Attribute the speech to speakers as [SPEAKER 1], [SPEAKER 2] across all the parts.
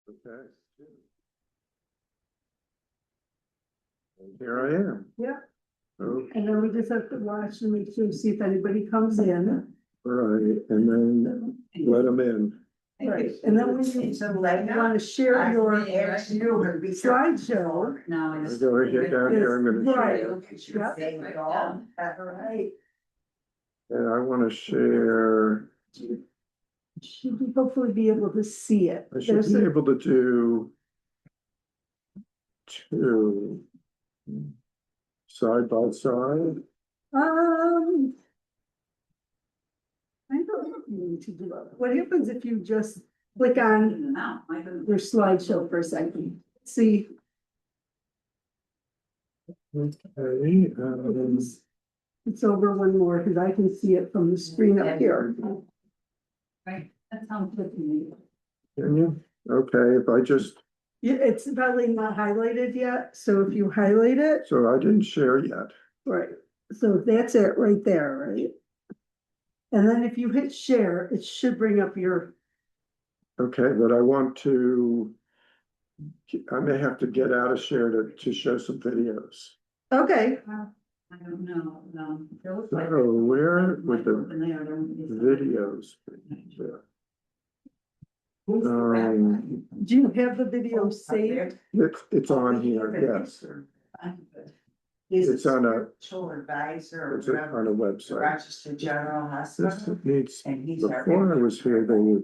[SPEAKER 1] Okay. And here I am.
[SPEAKER 2] Yeah,
[SPEAKER 1] Oh,
[SPEAKER 2] and then we just have to watch and make sure, see if anybody comes in.
[SPEAKER 1] right, and then let them in.
[SPEAKER 2] Right, and then we need to, you wanna share your slideshow.
[SPEAKER 1] I go and get down here, I'm gonna
[SPEAKER 2] Right.
[SPEAKER 1] share.
[SPEAKER 2] Yep. Right.
[SPEAKER 1] And I wanna share,
[SPEAKER 2] Should you hopefully be able to see it.
[SPEAKER 1] I should be able to do two side by side.
[SPEAKER 2] I don't need to do it. What happens if you just click on your slideshow for a second? See,
[SPEAKER 1] Okay,
[SPEAKER 2] it's over one more because I can see it from the screen up here.
[SPEAKER 3] Right, that sounds good to me.
[SPEAKER 1] can you? Okay, if I just,
[SPEAKER 2] Yeah, it's probably not highlighted yet, so if you highlight it,
[SPEAKER 1] so I didn't share yet.
[SPEAKER 2] right, so that's it right there, right? And then if you hit share, it should bring up your,
[SPEAKER 1] Okay, but I want to, I may have to get out of share to show some videos.
[SPEAKER 2] okay,
[SPEAKER 3] I don't know, no.
[SPEAKER 1] So where would the videos be there?
[SPEAKER 2] do you have the video saved?
[SPEAKER 1] It's on here, yes. It's on a,
[SPEAKER 4] advisor.
[SPEAKER 1] it's on a website.
[SPEAKER 4] Rochester General
[SPEAKER 1] This
[SPEAKER 4] Hospital.
[SPEAKER 1] needs,
[SPEAKER 4] And he's.
[SPEAKER 1] before I was here, there were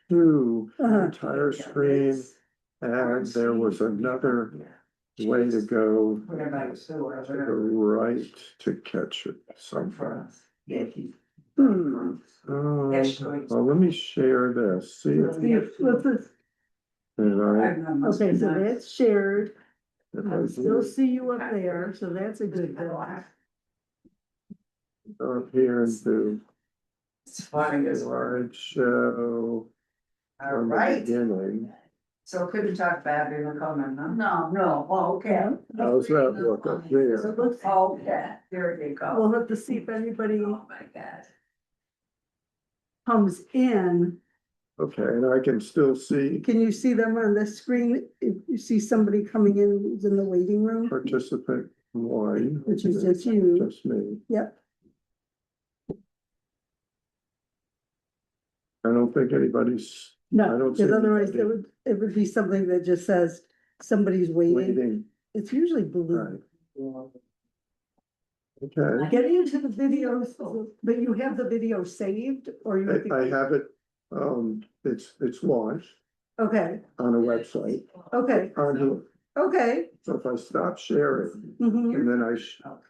[SPEAKER 1] two entire screens, and there was another way to go
[SPEAKER 4] What about Sue or
[SPEAKER 1] to the
[SPEAKER 4] whatever?
[SPEAKER 1] right to catch it somewhere.
[SPEAKER 4] Yeah, he.
[SPEAKER 1] Well, let me share this, see if,
[SPEAKER 2] See if, what's this?
[SPEAKER 1] and
[SPEAKER 2] Okay, so that's shared,
[SPEAKER 1] if
[SPEAKER 2] I
[SPEAKER 1] I
[SPEAKER 2] still
[SPEAKER 1] do
[SPEAKER 2] see you up there, so that's a good thing.
[SPEAKER 1] go up here and do
[SPEAKER 4] It's funny as well.
[SPEAKER 1] slideshow
[SPEAKER 4] All
[SPEAKER 1] from the
[SPEAKER 4] right,
[SPEAKER 1] beginning.
[SPEAKER 4] so couldn't talk bad in the comment, huh? No, oh, okay.
[SPEAKER 1] How's that look up
[SPEAKER 2] So
[SPEAKER 1] there?
[SPEAKER 2] it looks,
[SPEAKER 4] Okay, there you go.
[SPEAKER 2] we'll have to see if anybody
[SPEAKER 4] Oh, my God.
[SPEAKER 2] comes in.
[SPEAKER 1] Okay, and I can still see
[SPEAKER 2] Can you see them on the screen? If you see somebody coming in who's in the waiting room,
[SPEAKER 1] participant one.
[SPEAKER 2] which is just you.
[SPEAKER 1] Just me.
[SPEAKER 2] Yep.
[SPEAKER 1] I don't think anybody's I
[SPEAKER 2] No,
[SPEAKER 1] don't see
[SPEAKER 2] because otherwise
[SPEAKER 1] anybody.
[SPEAKER 2] it would be something that just says somebody's waiting.
[SPEAKER 1] Waiting,
[SPEAKER 2] It's usually blue.
[SPEAKER 1] right. Okay,
[SPEAKER 2] Getting into the videos, but you have the video saved or you have to.
[SPEAKER 1] I have it, it's launched
[SPEAKER 2] Okay,
[SPEAKER 1] on a website,
[SPEAKER 2] okay,
[SPEAKER 1] on here.
[SPEAKER 2] okay.
[SPEAKER 1] So if I stop sharing,
[SPEAKER 2] Mhm.
[SPEAKER 1] and then I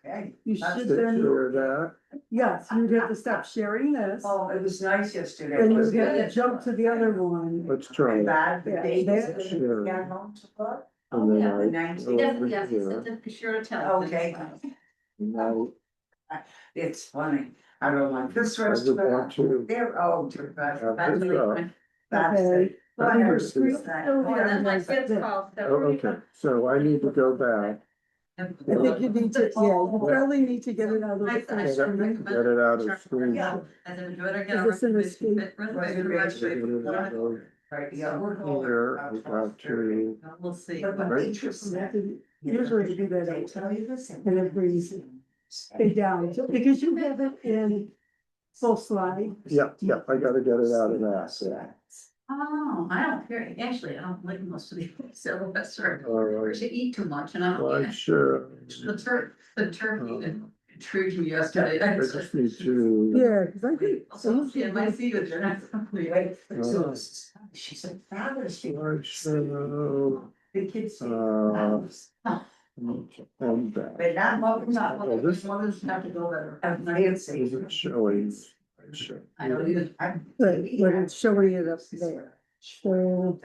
[SPEAKER 4] Okay.
[SPEAKER 2] You
[SPEAKER 4] That's
[SPEAKER 2] should
[SPEAKER 1] share
[SPEAKER 2] then,
[SPEAKER 1] that,
[SPEAKER 2] yes, you'd have to stop sharing this.
[SPEAKER 4] Oh, it was nice yesterday.
[SPEAKER 2] And
[SPEAKER 4] wasn't
[SPEAKER 2] you'd have to
[SPEAKER 4] it?
[SPEAKER 2] jump to the other one.
[SPEAKER 1] let's try it.
[SPEAKER 4] Bad, the
[SPEAKER 2] Yeah,
[SPEAKER 4] days
[SPEAKER 2] that-
[SPEAKER 4] that
[SPEAKER 1] Sure.
[SPEAKER 4] we got home to look.
[SPEAKER 1] And then
[SPEAKER 3] yeah,
[SPEAKER 1] I
[SPEAKER 4] the
[SPEAKER 1] go
[SPEAKER 4] 19th.
[SPEAKER 1] over
[SPEAKER 3] Yes,
[SPEAKER 1] here.
[SPEAKER 3] be sure to tell.
[SPEAKER 4] Okay.
[SPEAKER 1] Now,
[SPEAKER 4] It's funny. I don't like this
[SPEAKER 1] I would want
[SPEAKER 4] restaurant.
[SPEAKER 1] to
[SPEAKER 4] They're, oh, dear God.
[SPEAKER 1] have
[SPEAKER 3] That's
[SPEAKER 1] this
[SPEAKER 3] really
[SPEAKER 1] up.
[SPEAKER 3] fun.
[SPEAKER 4] That's
[SPEAKER 2] Okay.
[SPEAKER 4] it.
[SPEAKER 2] Well,
[SPEAKER 1] I
[SPEAKER 2] your
[SPEAKER 1] heard
[SPEAKER 2] screen's
[SPEAKER 4] that.
[SPEAKER 2] still
[SPEAKER 3] Oh,
[SPEAKER 2] there,
[SPEAKER 3] and then my
[SPEAKER 2] like
[SPEAKER 3] kids
[SPEAKER 2] this.
[SPEAKER 3] called.
[SPEAKER 1] Oh, okay, so I need to go back,
[SPEAKER 2] I think you need to, yeah, you probably need to get it out of the
[SPEAKER 3] I
[SPEAKER 2] first
[SPEAKER 1] get
[SPEAKER 2] screen.
[SPEAKER 1] it out of screen.
[SPEAKER 4] Yeah.
[SPEAKER 3] And then do it again.
[SPEAKER 2] Is this in the screen?
[SPEAKER 4] Right, yeah, we're
[SPEAKER 1] Here, we got to,
[SPEAKER 3] We'll see.
[SPEAKER 4] But the
[SPEAKER 1] Right.
[SPEAKER 4] waitress
[SPEAKER 2] You have
[SPEAKER 4] said.
[SPEAKER 2] to usually do that
[SPEAKER 4] They
[SPEAKER 2] outside.
[SPEAKER 4] tell you this.
[SPEAKER 2] And it brings it down, so because you have it in full slide.
[SPEAKER 1] yeah, I gotta get it out of that, yeah.
[SPEAKER 3] Oh, I don't care, actually, I don't like most of the Sylvester,
[SPEAKER 1] All right.
[SPEAKER 3] to eat too much and I don't.
[SPEAKER 1] Well, sure,
[SPEAKER 3] The turkey that intrigued me yesterday.
[SPEAKER 1] I just need to,
[SPEAKER 2] Yeah, because I think.
[SPEAKER 3] So, yeah, my see you there next week.
[SPEAKER 4] So she said, fabulous.
[SPEAKER 1] slideshow,
[SPEAKER 4] The kids.
[SPEAKER 1] and that.
[SPEAKER 4] But not what, not
[SPEAKER 1] Well, this
[SPEAKER 3] Mothers have to go better.
[SPEAKER 4] fancy.
[SPEAKER 1] isn't showing. Sure.
[SPEAKER 3] I don't either.
[SPEAKER 2] But it's showing it up there. So,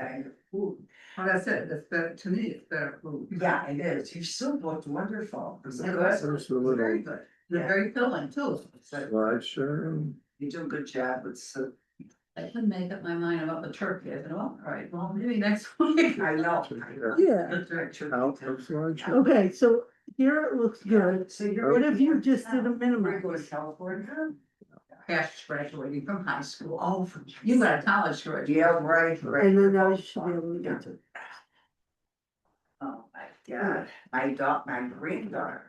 [SPEAKER 3] Well, that's it, that's better, to me, it's better food.
[SPEAKER 4] Yeah, it is. You still looked wonderful. It was
[SPEAKER 3] Yeah,
[SPEAKER 4] good.
[SPEAKER 1] There's a
[SPEAKER 3] Very
[SPEAKER 1] little
[SPEAKER 3] good, they're very filling too.
[SPEAKER 1] slideshow.
[SPEAKER 4] You do a good job with soup.
[SPEAKER 3] I couldn't make up my mind about the turkey, I said, well, all right, well, maybe next week.
[SPEAKER 4] I know.
[SPEAKER 2] yeah,
[SPEAKER 1] Out of slideshow.
[SPEAKER 2] okay, so here it looks good.
[SPEAKER 4] So you're.
[SPEAKER 2] What if you just did a
[SPEAKER 4] We're going
[SPEAKER 2] minimize?
[SPEAKER 4] to California?
[SPEAKER 3] cash graduating from high school. Oh, you got a college graduate.
[SPEAKER 4] Yeah, right, right.
[SPEAKER 2] And then I should be able to get to.
[SPEAKER 4] Oh, my God, my granddaughter,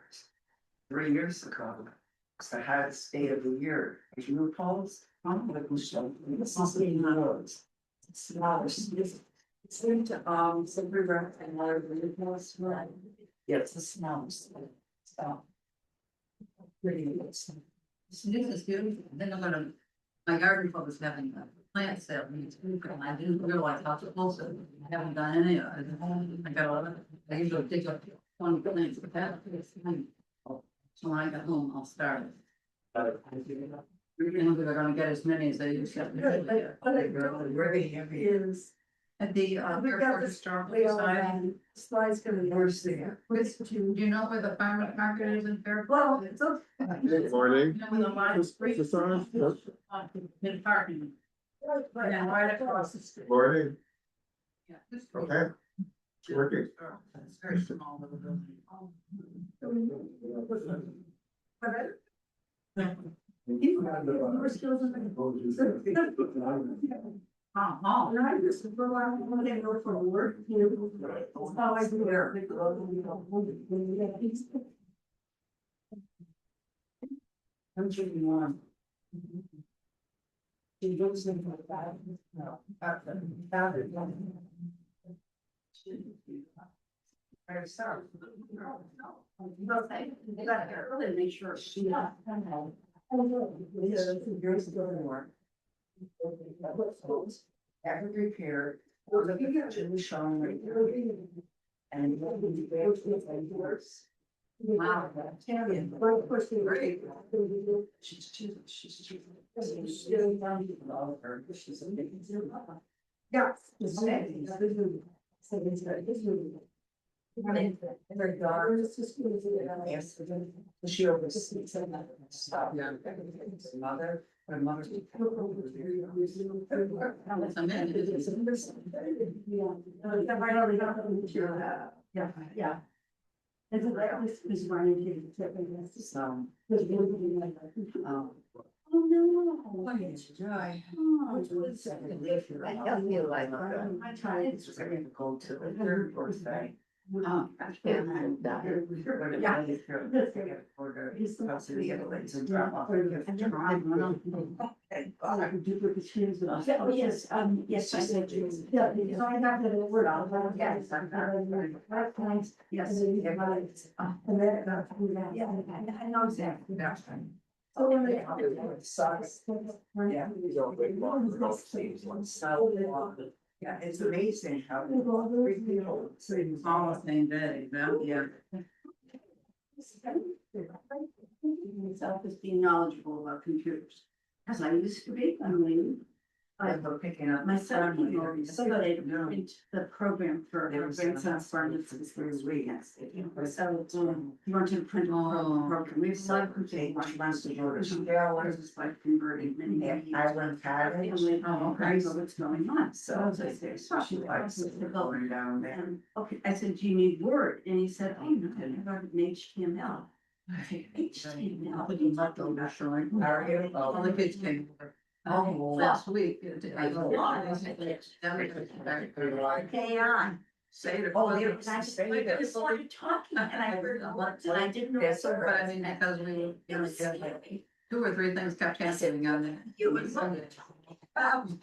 [SPEAKER 4] 3 years ago, was the hottest day of the year. If you recalls, I'm like, this is the nose. It's not, it's into, some river and water, it's right. Yeah, it's the smells. So. Pretty good.
[SPEAKER 3] This is beautiful. Then I'm gonna, my garden club is having a plant sale. And I didn't realize how close it. I haven't done any of it. I got a lot of, I usually dig up 20 plants, but that is fine. So when I get home, I'll start it. I don't think they're gonna get as many as they used to.
[SPEAKER 4] Really heavy.
[SPEAKER 2] Is.
[SPEAKER 3] At the,
[SPEAKER 2] We got
[SPEAKER 3] Airport
[SPEAKER 2] this,
[SPEAKER 3] Historical
[SPEAKER 2] we all
[SPEAKER 3] Society.
[SPEAKER 2] ran, slides gonna be worse there.
[SPEAKER 3] Do you know where the farmer's market is in Fairfield?
[SPEAKER 2] Well, it's okay.
[SPEAKER 1] Good morning.
[SPEAKER 3] You know where the line
[SPEAKER 1] Is
[SPEAKER 3] street?
[SPEAKER 1] this on? Yep.
[SPEAKER 3] In parking. Yeah, right across the street.
[SPEAKER 1] Morning.
[SPEAKER 3] Yeah, this-
[SPEAKER 1] Okay. Working.
[SPEAKER 3] It's very small little building. Oh,
[SPEAKER 2] And I just go out when I go for work, you know, that's how I do it.
[SPEAKER 4] I'm drinking one. She goes in like that. No. Very sorry.
[SPEAKER 2] Really make sure she.
[SPEAKER 4] Years ago more. After repaired, looking at Jimmy Sean right there. And.
[SPEAKER 3] wow.
[SPEAKER 2] Tammy, my question, right?
[SPEAKER 4] She's too. She's getting down to all of her. She's a big.
[SPEAKER 2] Yes.
[SPEAKER 4] Her daughter. Yes. She oversees. Stop.
[SPEAKER 3] Yeah.
[SPEAKER 4] Mother, her mother.
[SPEAKER 2] Yeah, yeah. And so that was running to.
[SPEAKER 4] So.
[SPEAKER 2] Oh, no.
[SPEAKER 4] Joy.
[SPEAKER 2] Oh,
[SPEAKER 4] I feel like I tried to go to the third birthday.
[SPEAKER 3] Oh,
[SPEAKER 4] And
[SPEAKER 2] Yes, yes, I said. Yeah, so I got that word out. Yes. Yes. And then, yeah, I know exactly. Oh, when they.
[SPEAKER 4] Sucks. Yeah. So, yeah, it's amazing how.
[SPEAKER 3] it's all the same day, yeah.
[SPEAKER 2] Myself as being knowledgeable about computers, as I used to be, I mean.
[SPEAKER 4] I'm picking up
[SPEAKER 2] My son, somebody print the program for our grandson's pharmacy for his weekends. So, he wanted to print all the program, we have some computing, which wants to go to.
[SPEAKER 4] Yeah,
[SPEAKER 2] Ours is like converting many.
[SPEAKER 4] I learned how to.
[SPEAKER 2] I know what's going on, so I said, so
[SPEAKER 4] She likes it going down there.
[SPEAKER 2] and, okay, I said, do you need Word? And he said, oh, no, I never heard of HTML. I said, HTML.
[SPEAKER 3] But you left over showing. All the kids came over. Last week. I was
[SPEAKER 2] AI.
[SPEAKER 3] Say it.
[SPEAKER 4] Oh, yeah.
[SPEAKER 2] And I just started talking and I heard a lot and I didn't know.
[SPEAKER 4] That's
[SPEAKER 3] But I mean, because we,
[SPEAKER 2] It
[SPEAKER 3] you know,
[SPEAKER 2] was scary.
[SPEAKER 3] 2 or 3 things kept happening on there.
[SPEAKER 2] You would love it.
[SPEAKER 1] It's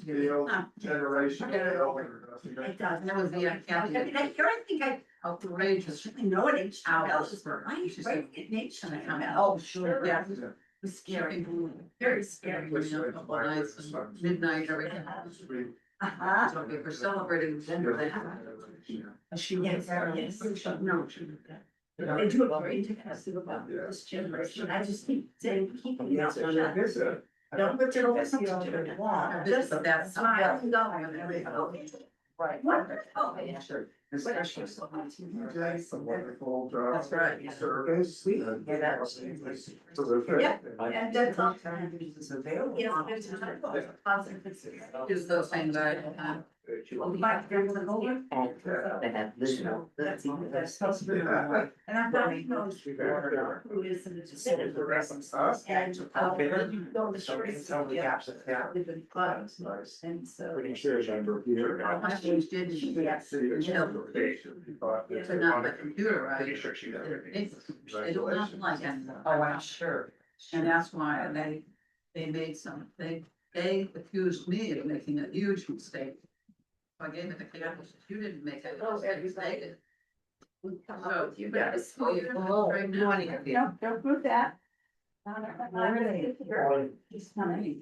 [SPEAKER 1] the old generation.
[SPEAKER 2] It does.
[SPEAKER 3] That was the,
[SPEAKER 2] I mean, I think I
[SPEAKER 3] outrageous.
[SPEAKER 2] really know what HTML
[SPEAKER 3] Hours
[SPEAKER 2] is.
[SPEAKER 3] for.
[SPEAKER 2] I used to write it in HTML.
[SPEAKER 3] Oh, sure, yeah.
[SPEAKER 2] It was scary, very scary.
[SPEAKER 3] Midnight, everything.
[SPEAKER 2] Uh-huh.
[SPEAKER 3] So we were celebrating dinner then.
[SPEAKER 2] She yes, yes, no. They do a great job about this generation. I just keep saying, keep it out.
[SPEAKER 4] Don't put your best on the wall.
[SPEAKER 3] Just that
[SPEAKER 2] Smile.
[SPEAKER 4] Right.
[SPEAKER 2] Oh, yeah.
[SPEAKER 4] Sure. Especially.
[SPEAKER 1] That's a wonderful job.
[SPEAKER 3] That's right.
[SPEAKER 1] Service.
[SPEAKER 4] Yeah, that's.
[SPEAKER 2] Yeah, and that's all.
[SPEAKER 4] It's available.
[SPEAKER 2] Yes, there's a positive.
[SPEAKER 3] Just those things I,
[SPEAKER 2] Back there with an over.
[SPEAKER 4] That's supposed to be my wife.
[SPEAKER 2] And I thought he knows who is in the decision. And, you go to the streets. They've been closed, and so.
[SPEAKER 1] Pretty sure I remember here.
[SPEAKER 3] My age didn't, but not the computer, right?
[SPEAKER 1] Pretty sure she got it.
[SPEAKER 3] They don't have like that.
[SPEAKER 4] Oh, I'm sure.
[SPEAKER 3] And that's why they made some, they accused me of making a huge mistake. So I gave it to Candace, you didn't make it. They did. So you better.
[SPEAKER 2] Morning. No, don't prove that. He's coming.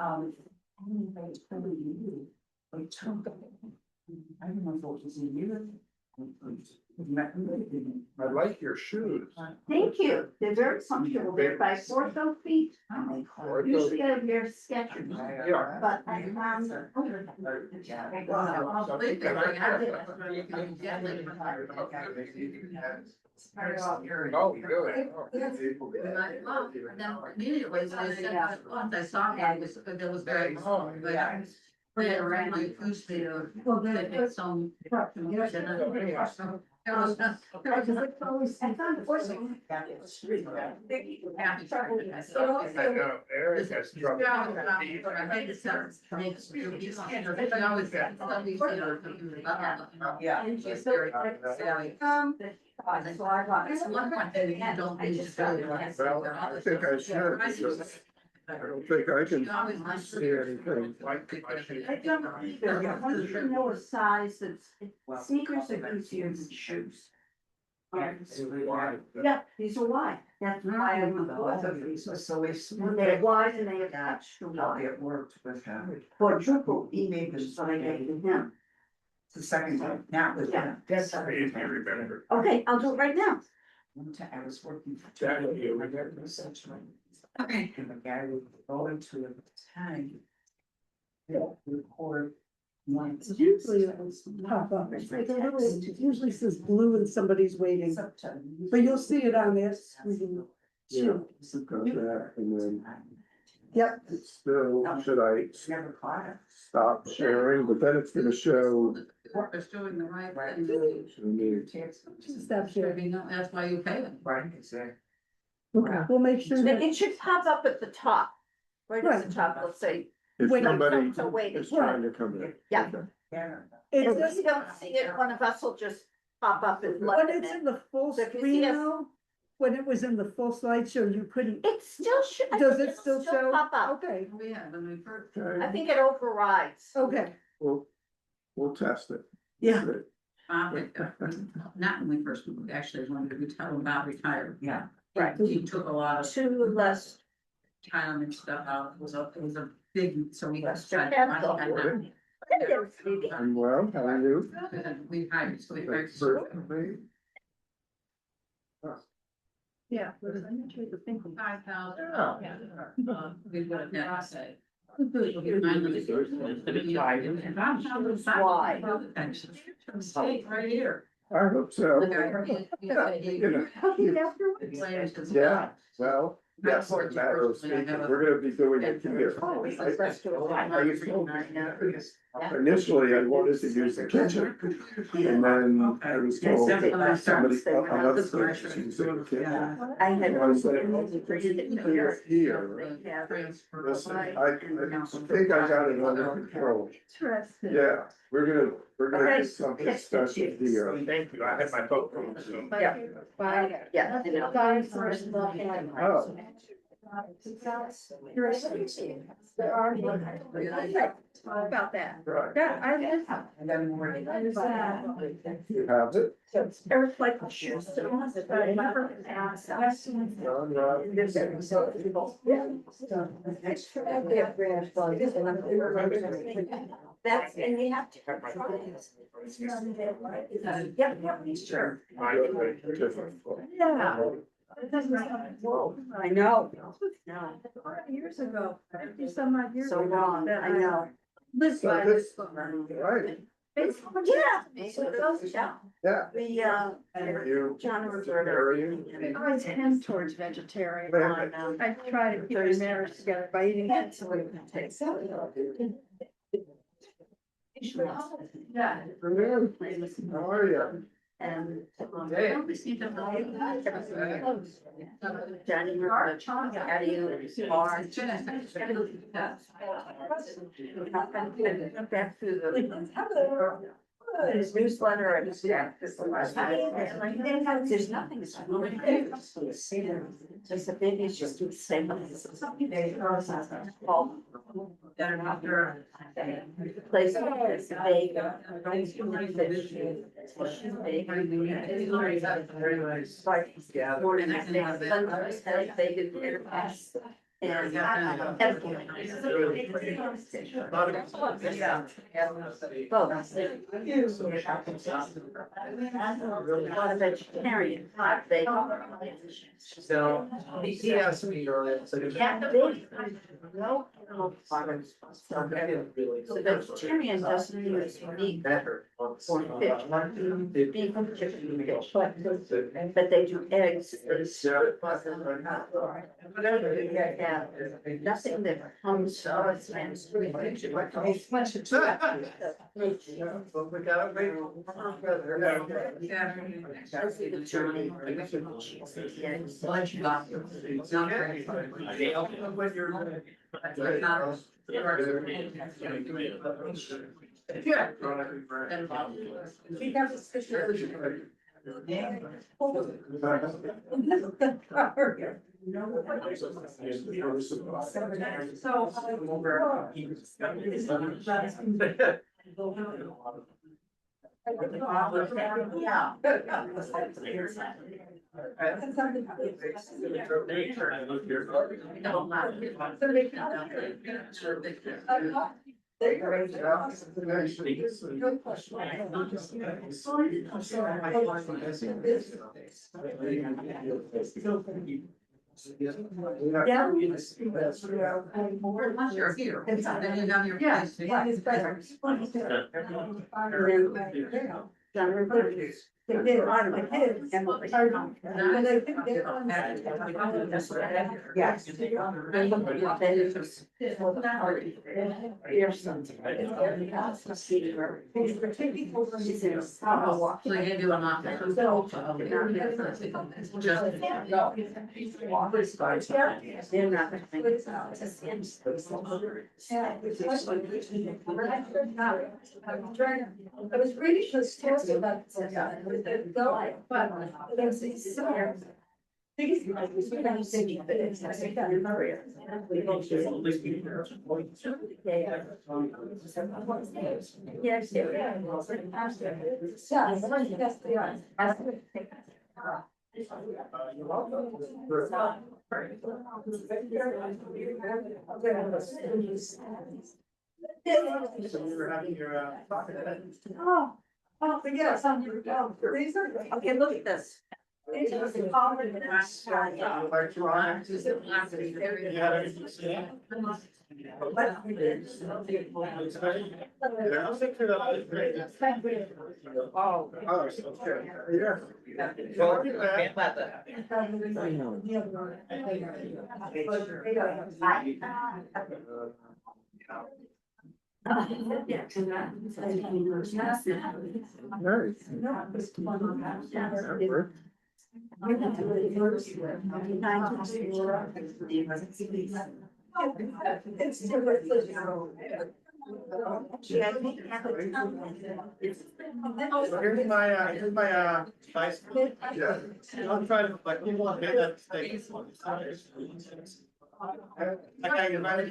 [SPEAKER 4] I don't know if it was in you.
[SPEAKER 1] I like your shoes.
[SPEAKER 2] Thank you. They're very comfortable. They're by Ortho feet. Usually I wear Skechers,
[SPEAKER 1] Yeah.
[SPEAKER 2] but I found them.
[SPEAKER 3] Well, believe me, like, I did, that's where you can get it.
[SPEAKER 1] Oh, really?
[SPEAKER 3] Well, and then immediately when I said that once I saw him, it was very small, but. They really accused me of, they did some. There was not.
[SPEAKER 1] Eric has trouble.
[SPEAKER 4] Yeah.
[SPEAKER 3] And she's very savvy.
[SPEAKER 2] So I got.
[SPEAKER 3] It's one point that you don't need to do.
[SPEAKER 1] Well, I think I should, because I don't think I can see anything like my shoes.
[SPEAKER 2] I don't either. Once you know a size that's, sneakers are easier than shoes. Yeah, these are wide. That's why I went both of these.
[SPEAKER 4] So if.
[SPEAKER 2] And they're wide and they attach to
[SPEAKER 4] How
[SPEAKER 2] wide.
[SPEAKER 4] it worked with him.
[SPEAKER 2] Quadruple, he made them, so I gave them him.
[SPEAKER 4] It's the second time, not with
[SPEAKER 2] Yeah.
[SPEAKER 4] him.
[SPEAKER 1] That's easy to remember.
[SPEAKER 2] Okay, I'll do it right now.
[SPEAKER 4] One time I was working for.
[SPEAKER 1] That you remember.
[SPEAKER 3] Okay.
[SPEAKER 4] And the guy would go into a time. Record. one
[SPEAKER 5] Usually it'll pop up, it's like a little, it usually says blue and somebody's waiting, but you'll see it on this.
[SPEAKER 1] Yeah, got that, and then
[SPEAKER 5] Yep,
[SPEAKER 1] it's still, should I
[SPEAKER 4] Never caught it.
[SPEAKER 1] stop sharing, but then it's gonna show.
[SPEAKER 3] Workers doing the right thing.
[SPEAKER 1] show me.
[SPEAKER 5] stop sharing.
[SPEAKER 3] That's why you pay them.
[SPEAKER 4] Right, exactly.
[SPEAKER 5] Okay, we'll make sure that,
[SPEAKER 2] It should pop up at the top, right at the top, let's say.
[SPEAKER 1] If
[SPEAKER 5] Wait,
[SPEAKER 1] somebody
[SPEAKER 2] so wait.
[SPEAKER 1] is trying to come in.
[SPEAKER 2] Yeah.
[SPEAKER 1] Okay.
[SPEAKER 4] Yeah.
[SPEAKER 2] If
[SPEAKER 5] it's,
[SPEAKER 2] we don't see it, one of us will just pop up and let
[SPEAKER 5] when
[SPEAKER 2] them
[SPEAKER 5] it's in
[SPEAKER 2] in.
[SPEAKER 5] the full
[SPEAKER 2] So if you
[SPEAKER 5] screen
[SPEAKER 2] see us-
[SPEAKER 5] now, when it was in the full slideshow, you couldn't,
[SPEAKER 2] It still should. I
[SPEAKER 5] does
[SPEAKER 2] think
[SPEAKER 5] it
[SPEAKER 2] it'll
[SPEAKER 5] still show?
[SPEAKER 2] Pop up.
[SPEAKER 5] Okay,
[SPEAKER 3] Yeah, when we first.
[SPEAKER 2] I
[SPEAKER 1] Okay,
[SPEAKER 2] think it overrides.
[SPEAKER 5] okay,
[SPEAKER 1] we'll test it.
[SPEAKER 5] yeah,
[SPEAKER 3] Not when we first moved, actually, when we about retired.
[SPEAKER 4] Yeah.
[SPEAKER 2] Right.
[SPEAKER 3] He took a lot of
[SPEAKER 2] Two less.
[SPEAKER 3] time and stuff out, it was a big, so we.
[SPEAKER 2] Lester
[SPEAKER 3] tried to
[SPEAKER 2] Campbell.
[SPEAKER 3] find that.
[SPEAKER 1] I'm well, how are you?
[SPEAKER 3] We hired, so we hired.
[SPEAKER 1] Thanks for me.
[SPEAKER 5] yeah. I'm not sure to think of.
[SPEAKER 3] 5,000.
[SPEAKER 1] Yeah.
[SPEAKER 3] We would have never said. Why? Right here.
[SPEAKER 1] I hope so.
[SPEAKER 3] The guy,
[SPEAKER 1] You know,
[SPEAKER 3] he-
[SPEAKER 1] yeah, well, yes, as a matter of speaking, we're gonna be doing it here. Initially, I wanted to use the kitchen, and then I was told that somebody, another person was using the kitchen.
[SPEAKER 2] I had.
[SPEAKER 1] I said, here, listen, I think I got it under control.
[SPEAKER 5] Interesting.
[SPEAKER 1] Yeah, we're gonna
[SPEAKER 2] Okay.
[SPEAKER 1] do something special here. Thank you, I had my boat.
[SPEAKER 2] Yeah.
[SPEAKER 5] Bye.
[SPEAKER 2] Yeah.
[SPEAKER 5] Guys, first of all,
[SPEAKER 1] Oh.
[SPEAKER 5] About that.
[SPEAKER 1] Right,
[SPEAKER 5] Yeah, I live.
[SPEAKER 4] And then we're.
[SPEAKER 1] you have it?
[SPEAKER 2] There's like shoes. I never asked.
[SPEAKER 1] All right.
[SPEAKER 2] That's, and you have to. Yep, sure.
[SPEAKER 5] Yeah.
[SPEAKER 2] I know.
[SPEAKER 5] Years ago, 50 some odd years
[SPEAKER 2] So
[SPEAKER 5] ago.
[SPEAKER 2] long,
[SPEAKER 5] that
[SPEAKER 2] I know.
[SPEAKER 5] Lived
[SPEAKER 1] So
[SPEAKER 5] by
[SPEAKER 1] this-
[SPEAKER 5] this.
[SPEAKER 1] Right,
[SPEAKER 2] Yeah. So those, yeah,
[SPEAKER 1] yeah.
[SPEAKER 2] we,
[SPEAKER 1] Are you
[SPEAKER 2] John and Roberta.
[SPEAKER 1] vegetarian?
[SPEAKER 5] I tend towards vegetarian.
[SPEAKER 1] Wait,
[SPEAKER 5] I try to keep my marriage together by eating.
[SPEAKER 2] Yeah.
[SPEAKER 1] How are you?
[SPEAKER 2] And.
[SPEAKER 3] Hey.
[SPEAKER 2] January, patio, bar. Back to the. His newsletter and stuff. There's nothing. Just a baby, it's just the same. Place. A lot of vegetarian.
[SPEAKER 6] So he asked me earlier, so
[SPEAKER 2] No. The vegetarian doesn't use meat
[SPEAKER 6] better.
[SPEAKER 2] or fish, beef, chicken, fish, but they do eggs. Yeah, nothing that comes out of trans.
[SPEAKER 6] But we gotta wait. When you're. Yeah.
[SPEAKER 2] Yeah.
[SPEAKER 3] Once you're here, then you have your.
[SPEAKER 2] Yeah,
[SPEAKER 3] place.
[SPEAKER 2] yeah, it's better. They did a lot of the kids. And I think they're on that. Yes. Here's something.
[SPEAKER 3] So they gave you an offer.
[SPEAKER 2] They're not. I was reading this text about but there's these. Yes. Oh, yes, okay, look at this.
[SPEAKER 6] Here's my bicycle.
[SPEAKER 1] Yeah.
[SPEAKER 6] I'm trying to, like, people want to get that thing. Okay, you ready?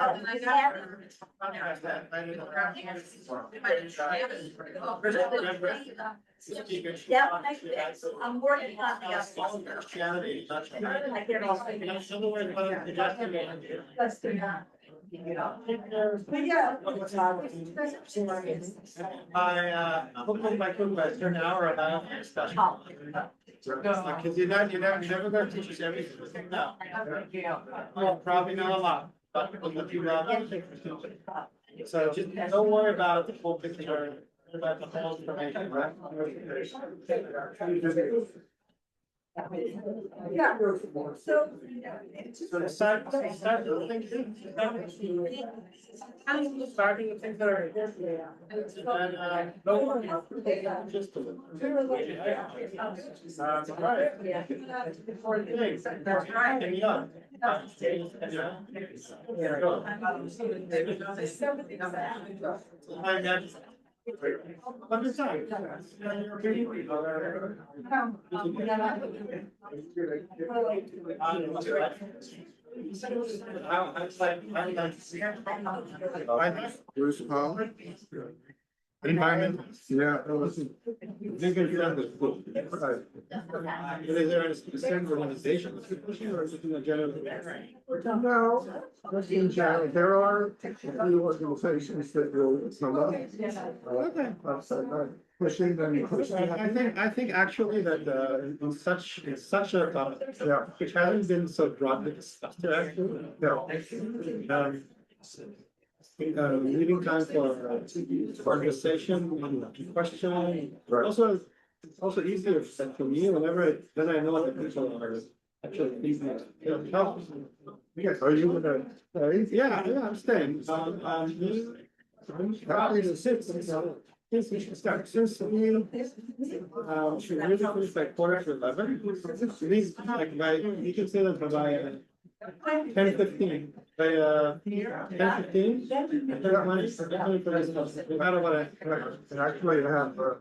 [SPEAKER 2] Yeah, I'm working on the.
[SPEAKER 6] Christianity, not.
[SPEAKER 2] I get all. But yeah.
[SPEAKER 6] Hopefully my cook by an hour of my own discussion. Because you're never gonna teach us everything. No. Well, probably not a lot, but we'll let you know. So just don't worry about the full picture, about the whole information, right?
[SPEAKER 5] Yeah. So.
[SPEAKER 6] So start with things, starting with things that are. And, no one. Just. Right. That's right. And young.
[SPEAKER 1] Bruce Pollock?
[SPEAKER 6] Environmental.
[SPEAKER 1] Yeah, it was. Right.
[SPEAKER 6] Is there a certain organization that's pushing or is it in a general?
[SPEAKER 1] No, just in general, there are a few organizations that will come up. Pushing them, pushing.
[SPEAKER 6] I think actually that in such a
[SPEAKER 1] Yeah.
[SPEAKER 6] which hasn't been so broadly discussed actually.
[SPEAKER 1] No.
[SPEAKER 6] Leaving time for conversation and question.
[SPEAKER 1] Right.
[SPEAKER 6] Also easier for me whenever then I know what the people are actually thinking.
[SPEAKER 1] Yes, are you gonna stay?
[SPEAKER 6] Yeah, I'm staying.
[SPEAKER 1] I'm happy to sit.
[SPEAKER 6] Since we should start, since we really finish like 11. These like by you can say that by 10:15. By 10:15. No matter what I.
[SPEAKER 1] And actually have a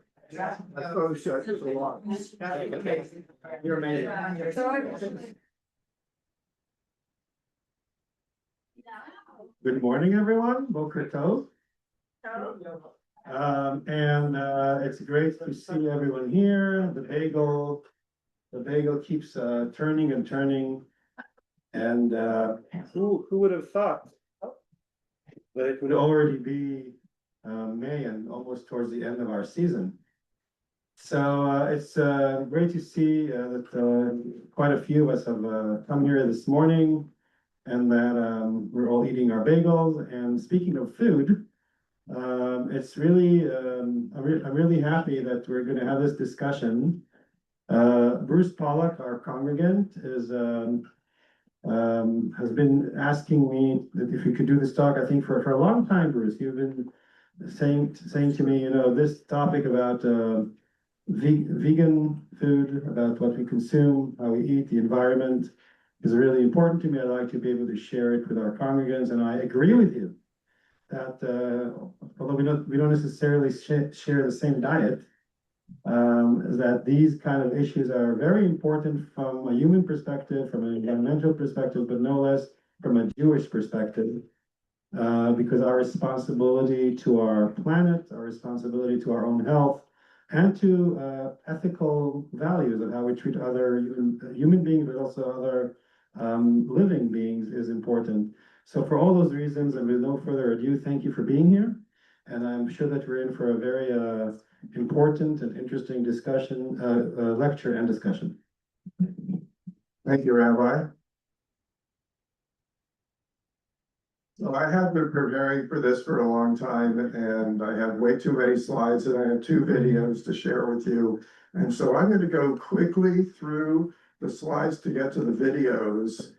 [SPEAKER 1] photo set a lot.
[SPEAKER 6] You're amazing. Good morning, everyone. Boker Tov. It's great to see everyone here. The bagel keeps turning and turning. And who would have thought that it would already be May and almost towards the end of our season. So it's great to see that quite a few of us have come here this morning and that we're all eating our bagels. And speaking of food, it's really, I'm really happy that we're going to have this discussion. Bruce Pollock, our congregant, has been asking me that if we could do this talk, I think for a long time, Bruce. You've been saying to me, this topic about vegan food, about what we consume, how we eat, the environment is really important to me. I'd like to be able to share it with our congregants, and I agree with you that although we don't necessarily share the same diet, that these kind of issues are very important from a human perspective, from an environmental perspective, but no less from a Jewish perspective, because our responsibility to our planet, our responsibility to our own health, and to ethical values of how we treat other human beings, but also other living beings is important. So for all those reasons, and with no further ado, thank you for being here. And I'm sure that we're in for a very important and interesting discussion, lecture and discussion.
[SPEAKER 1] Thank you, Rabbi. So I have been preparing for this for a long time, and I have way too many slides, and I have 2 videos to share with you. And so I'm going to go quickly through the slides to get to the videos,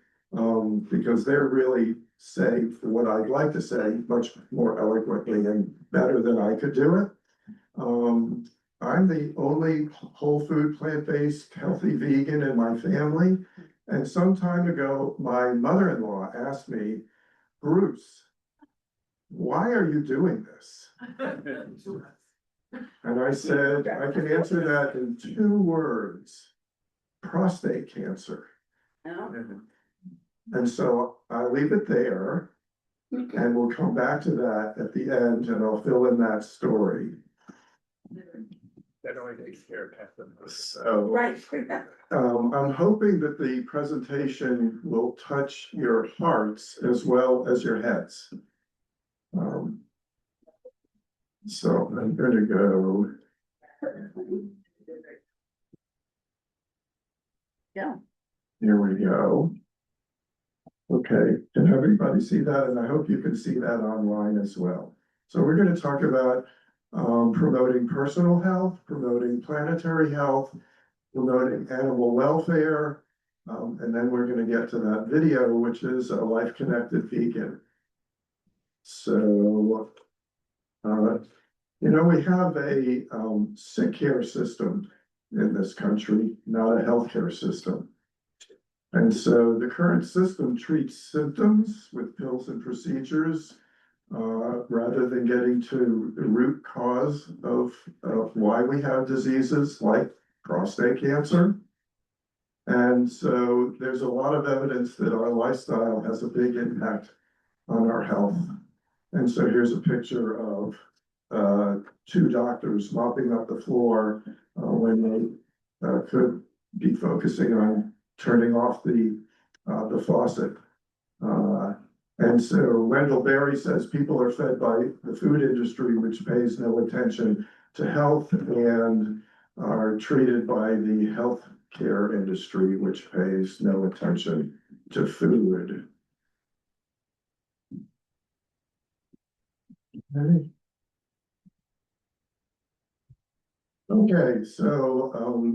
[SPEAKER 1] because they're really say what I'd like to say much more eloquently and better than I could do it. I'm the only whole food, plant-based, healthy vegan in my family. And some time ago, my mother-in-law asked me, Bruce, why are you doing this? And I said, I can answer that in 2 words, prostate cancer. And so I'll leave it there, and we'll come back to that at the end, and I'll fill in that story.
[SPEAKER 6] That only takes care of half of this.
[SPEAKER 1] So,
[SPEAKER 5] Right.
[SPEAKER 1] I'm hoping that the presentation will touch your hearts as well as your heads. So I'm going to go.
[SPEAKER 5] Yeah.
[SPEAKER 1] Here we go. Okay, can everybody see that? And I hope you can see that online as well. So we're going to talk about promoting personal health, promoting planetary health, promoting animal welfare. And then we're gonna get to that video, which is a life-connected vegan. So, we have a sick care system in this country, not a healthcare system. And so the current system treats symptoms with pills and procedures, rather than getting to the root cause of why we have diseases like prostate cancer. And so there's a lot of evidence that our lifestyle has a big impact on our health. And so here's a picture of two doctors mopping up the floor when they could be focusing on turning off the faucet. And so Wendell Berry says people are fed by the food industry, which pays no attention to health, and are treated by the health care industry, which pays no attention to food. Okay, so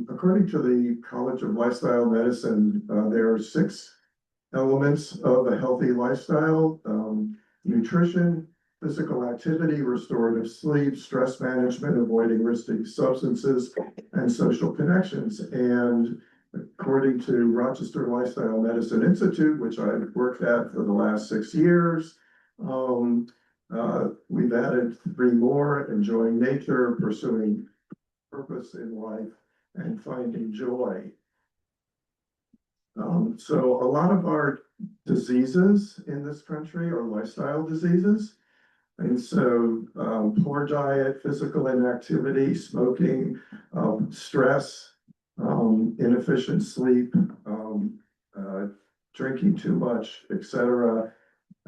[SPEAKER 1] according to the College of Lifestyle Medicine, there are 6 elements of a healthy lifestyle: nutrition, physical activity, restorative sleep, stress management, avoiding risky substances, and social connections. And according to Rochester Lifestyle Medicine Institute, which I've worked at for the last 6 years, we've added 3 more: enjoying nature, pursuing purpose in life, and finding joy. So a lot of our diseases in this country are lifestyle diseases. And so poor diet, physical inactivity, smoking, stress, inefficient sleep, drinking too much, etc.,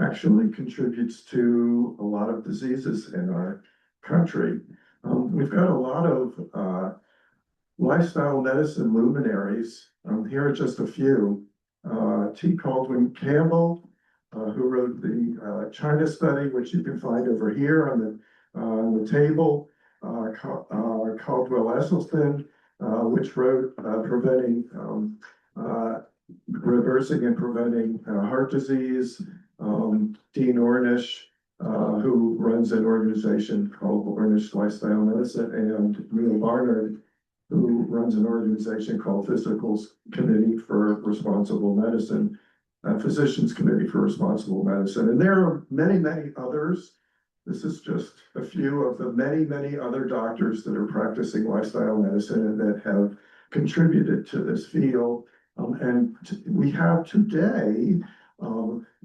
[SPEAKER 1] actually contributes to a lot of diseases in our country. We've got a lot of lifestyle medicine luminaries. Here are just a few. T. Caldwell Campbell, who wrote the China study, which you can find over here on the table. Caldwell Esselstyn, which wrote reversing and preventing heart disease. Dean Ornish, who runs an organization called Ornish Lifestyle Medicine, and Neil Barnard, who runs an organization called Physicals Committee for Responsible Medicine, Physicians Committee for Responsible Medicine. And there are many, many others. This is just a few of the many, many other doctors that are practicing lifestyle medicine and that have contributed to this field. We have today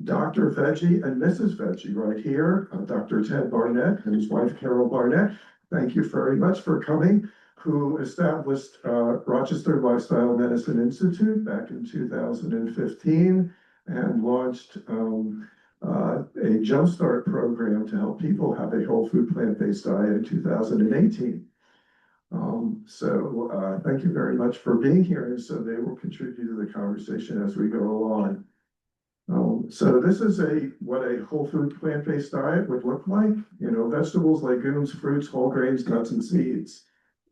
[SPEAKER 1] Dr. Veggie and Mrs. Veggie right here, Dr. Ted Barnett and his wife Carol Barnett. Thank you very much for coming. Who established Rochester Lifestyle Medicine Institute back in 2015 and launched a Jumpstart program to help people have a whole food plant-based diet in 2018. Thank you very much for being here, and so they will contribute to the conversation as we go along. So this is what a whole food plant-based diet would look like. Vegetables, legumes, fruits, whole grains, nuts, and seeds.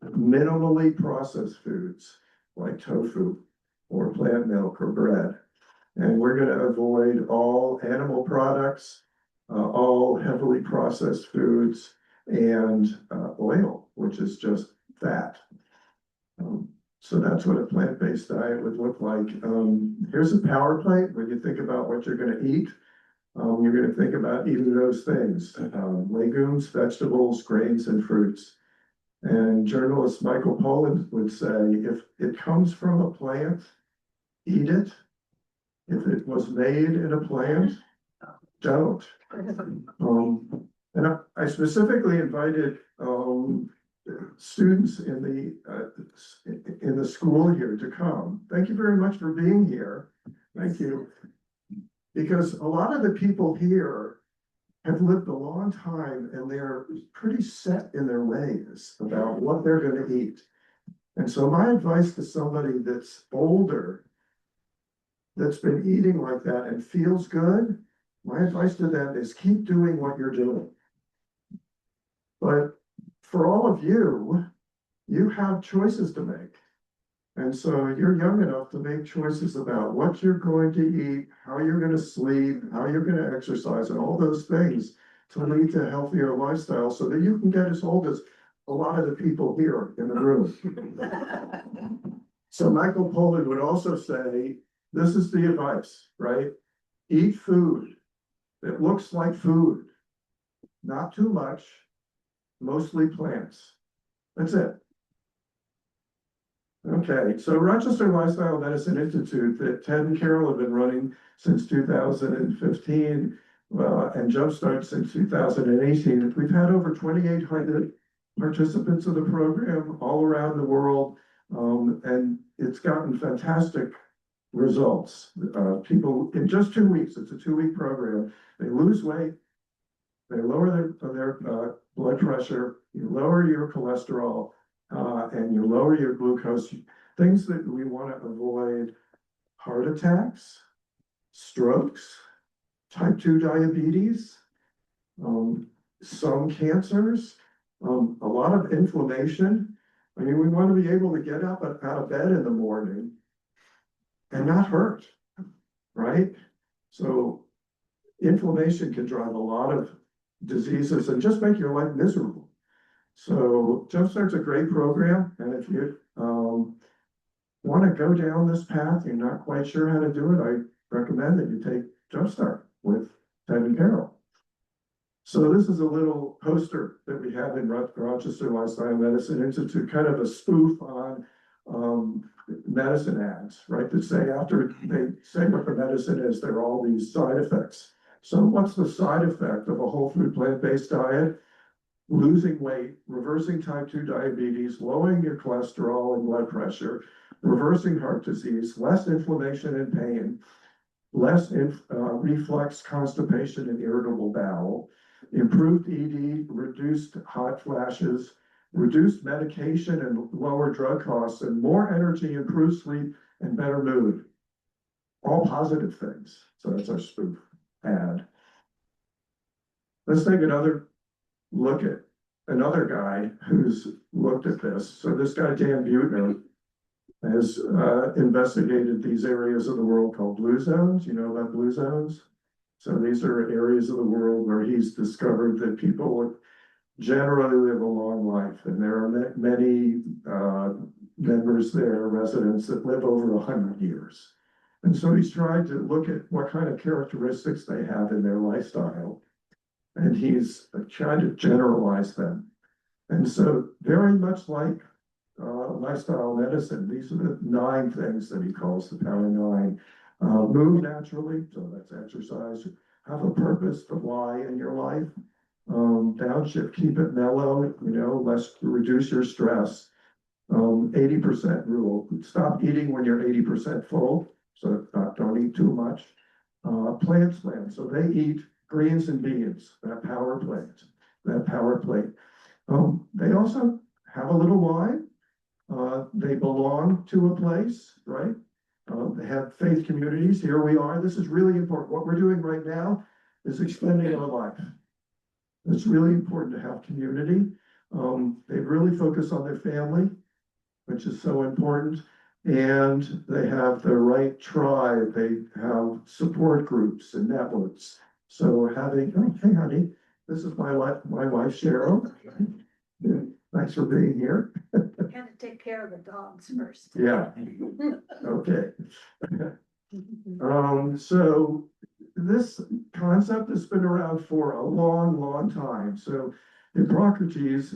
[SPEAKER 1] Minimally processed foods like tofu or plant milk or bread. And we're going to avoid all animal products, all heavily processed foods, and oil, which is just fat. So that's what a plant-based diet would look like. Here's a power plate. When you think about what you're going to eat, you're going to think about eating those things: legumes, vegetables, grains, and fruits. And journalist Michael Pollan would say, if it comes from a plant, eat it. If it was made in a plant, don't. And I specifically invited students in the school here to come. Thank you very much for being here. Thank you. Because a lot of the people here have lived a long time and they're pretty set in their ways about what they're going to eat. And so my advice to somebody that's older, that's been eating like that and feels good, my advice to them is keep doing what you're doing. But for all of you, you have choices to make. And so you're young enough to make choices about what you're going to eat, how you're gonna sleep, how you're gonna exercise, and all those things to lead to a healthier lifestyle so that you can get as old as a lot of the people here in the room. So Michael Pollan would also say, this is the advice, right? Eat food that looks like food, not too much, mostly plants. That's it. Okay, so Rochester Lifestyle Medicine Institute that Ted and Carol have been running since 2015, and Jumpstart since 2018. We've had over 2,800 participants of the program all around the world, and it's gotten fantastic results. People in just 2 weeks, it's a 2-week program, they lose weight, they lower their blood pressure, you lower your cholesterol, and you lower your glucose, things that we want to avoid: heart attacks, strokes, type 2 diabetes, some cancers, a lot of inflammation. I mean, we want to be able to get up out of bed in the morning and not hurt, right? So inflammation can drive a lot of diseases and just make your life miserable. So Jumpstart's a great program, and if you want to go down this path, you're not quite sure how to do it, I recommend that you take Jumpstart with Ted and Carol. So this is a little poster that we have in Rochester Lifestyle Medicine Institute, kind of a spoof on medicine ads, right? That say after they say what the medicine is, there are all these side effects. So what's the side effect of a whole food plant-based diet? Losing weight, reversing type 2 diabetes, lowering your cholesterol and blood pressure, reversing heart disease, less inflammation and pain, less reflux, constipation, and irritable bowel, improved ED, reduced hot flashes, reduced medication and lower drug costs, and more energy, improved sleep, and better mood. All positive things. So that's our spoof ad. Let's take another look at another guy who's looked at this. So this guy, Dan Buettner, has investigated these areas of the world called blue zones. You know about blue zones? So these are areas of the world where he's discovered that people generally live a long life, and there are many members there, residents that live over 100 years. And so he's tried to look at what kind of characteristics they have in their lifestyle, and he's trying to generalize them. And so very much like lifestyle medicine, these are the 9 things that he calls the Power 9. Move naturally, so that's exercise. Have a purpose, the why in your life. Downshift, keep it mellow, reduce your stress. 80% rule, stop eating when you're 80% full, so don't eat too much. Plants, so they eat greens and beans, that power plate. They also have a little wine. They belong to a place, right? They have faith communities. Here we are. This is really important. What we're doing right now is extending our life. It's really important to have community. They really focus on their family, which is so important. And they have the right tribe. They have support groups and networks. So we're having, oh, hey, honey, this is my wife, Cheryl. Thanks for being here.
[SPEAKER 5] Gotta take care of the dogs first.
[SPEAKER 1] Yeah. Okay. So this concept has been around for a long, long time. So Hippocrates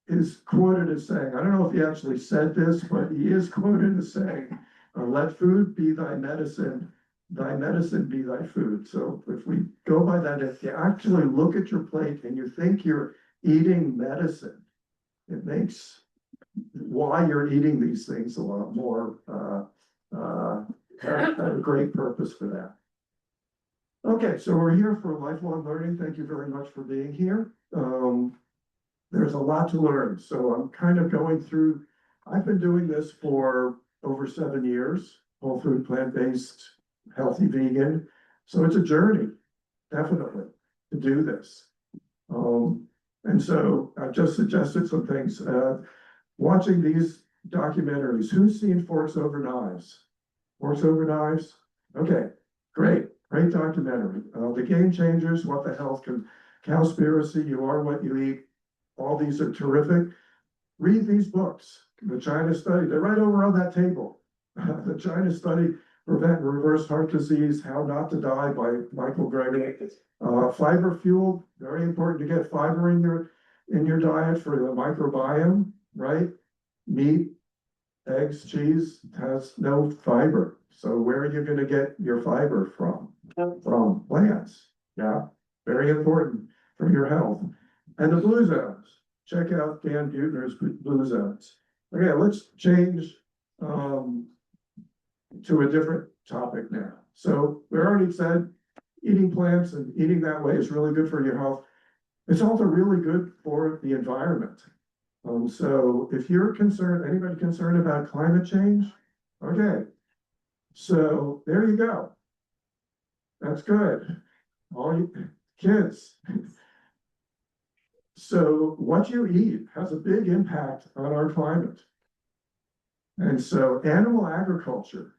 [SPEAKER 1] is quoted as saying, I don't know if he actually said this, but he is quoted as saying, let food be thy medicine be thy food. So if we go by that, if you actually look at your plate and you think you're eating medicine, it makes why you're eating these things a lot more, a great purpose for that. Okay, so we're here for lifelong learning. Thank you very much for being here. There's a lot to learn. So I'm kind of going through, I've been doing this for over 7 years, whole food, plant-based, healthy, vegan. So it's a journey, definitely, to do this. And so I've just suggested some things. Watching these documentaries. Who's seen Forks Over Knives? Forks Over Knives? Okay, great documentary. The Game Changers, What the Health Can, Cowspiracy, You Are What You Eat. All these are terrific. Read these books. The China Study, they're right over on that table. The China Study, Prevent and Reverse Heart Disease, How Not to Die by Michael Greger. Fiber Fuel, very important to get fiber in your diet for the microbiome, right? Meat, eggs, cheese has no fiber. So where are you going to get your fiber from? From plants. Yeah, very important for your health. And the blue zones. Check out Dan Buettner's blue zones. Okay, let's change to a different topic now. So we already said eating plants and eating that way is really good for your health. It's also really good for the environment. So if you're concerned, anybody concerned about climate change? Okay, so there you go. That's good. All you kids. So what you eat has a big impact on our climate. And so animal agriculture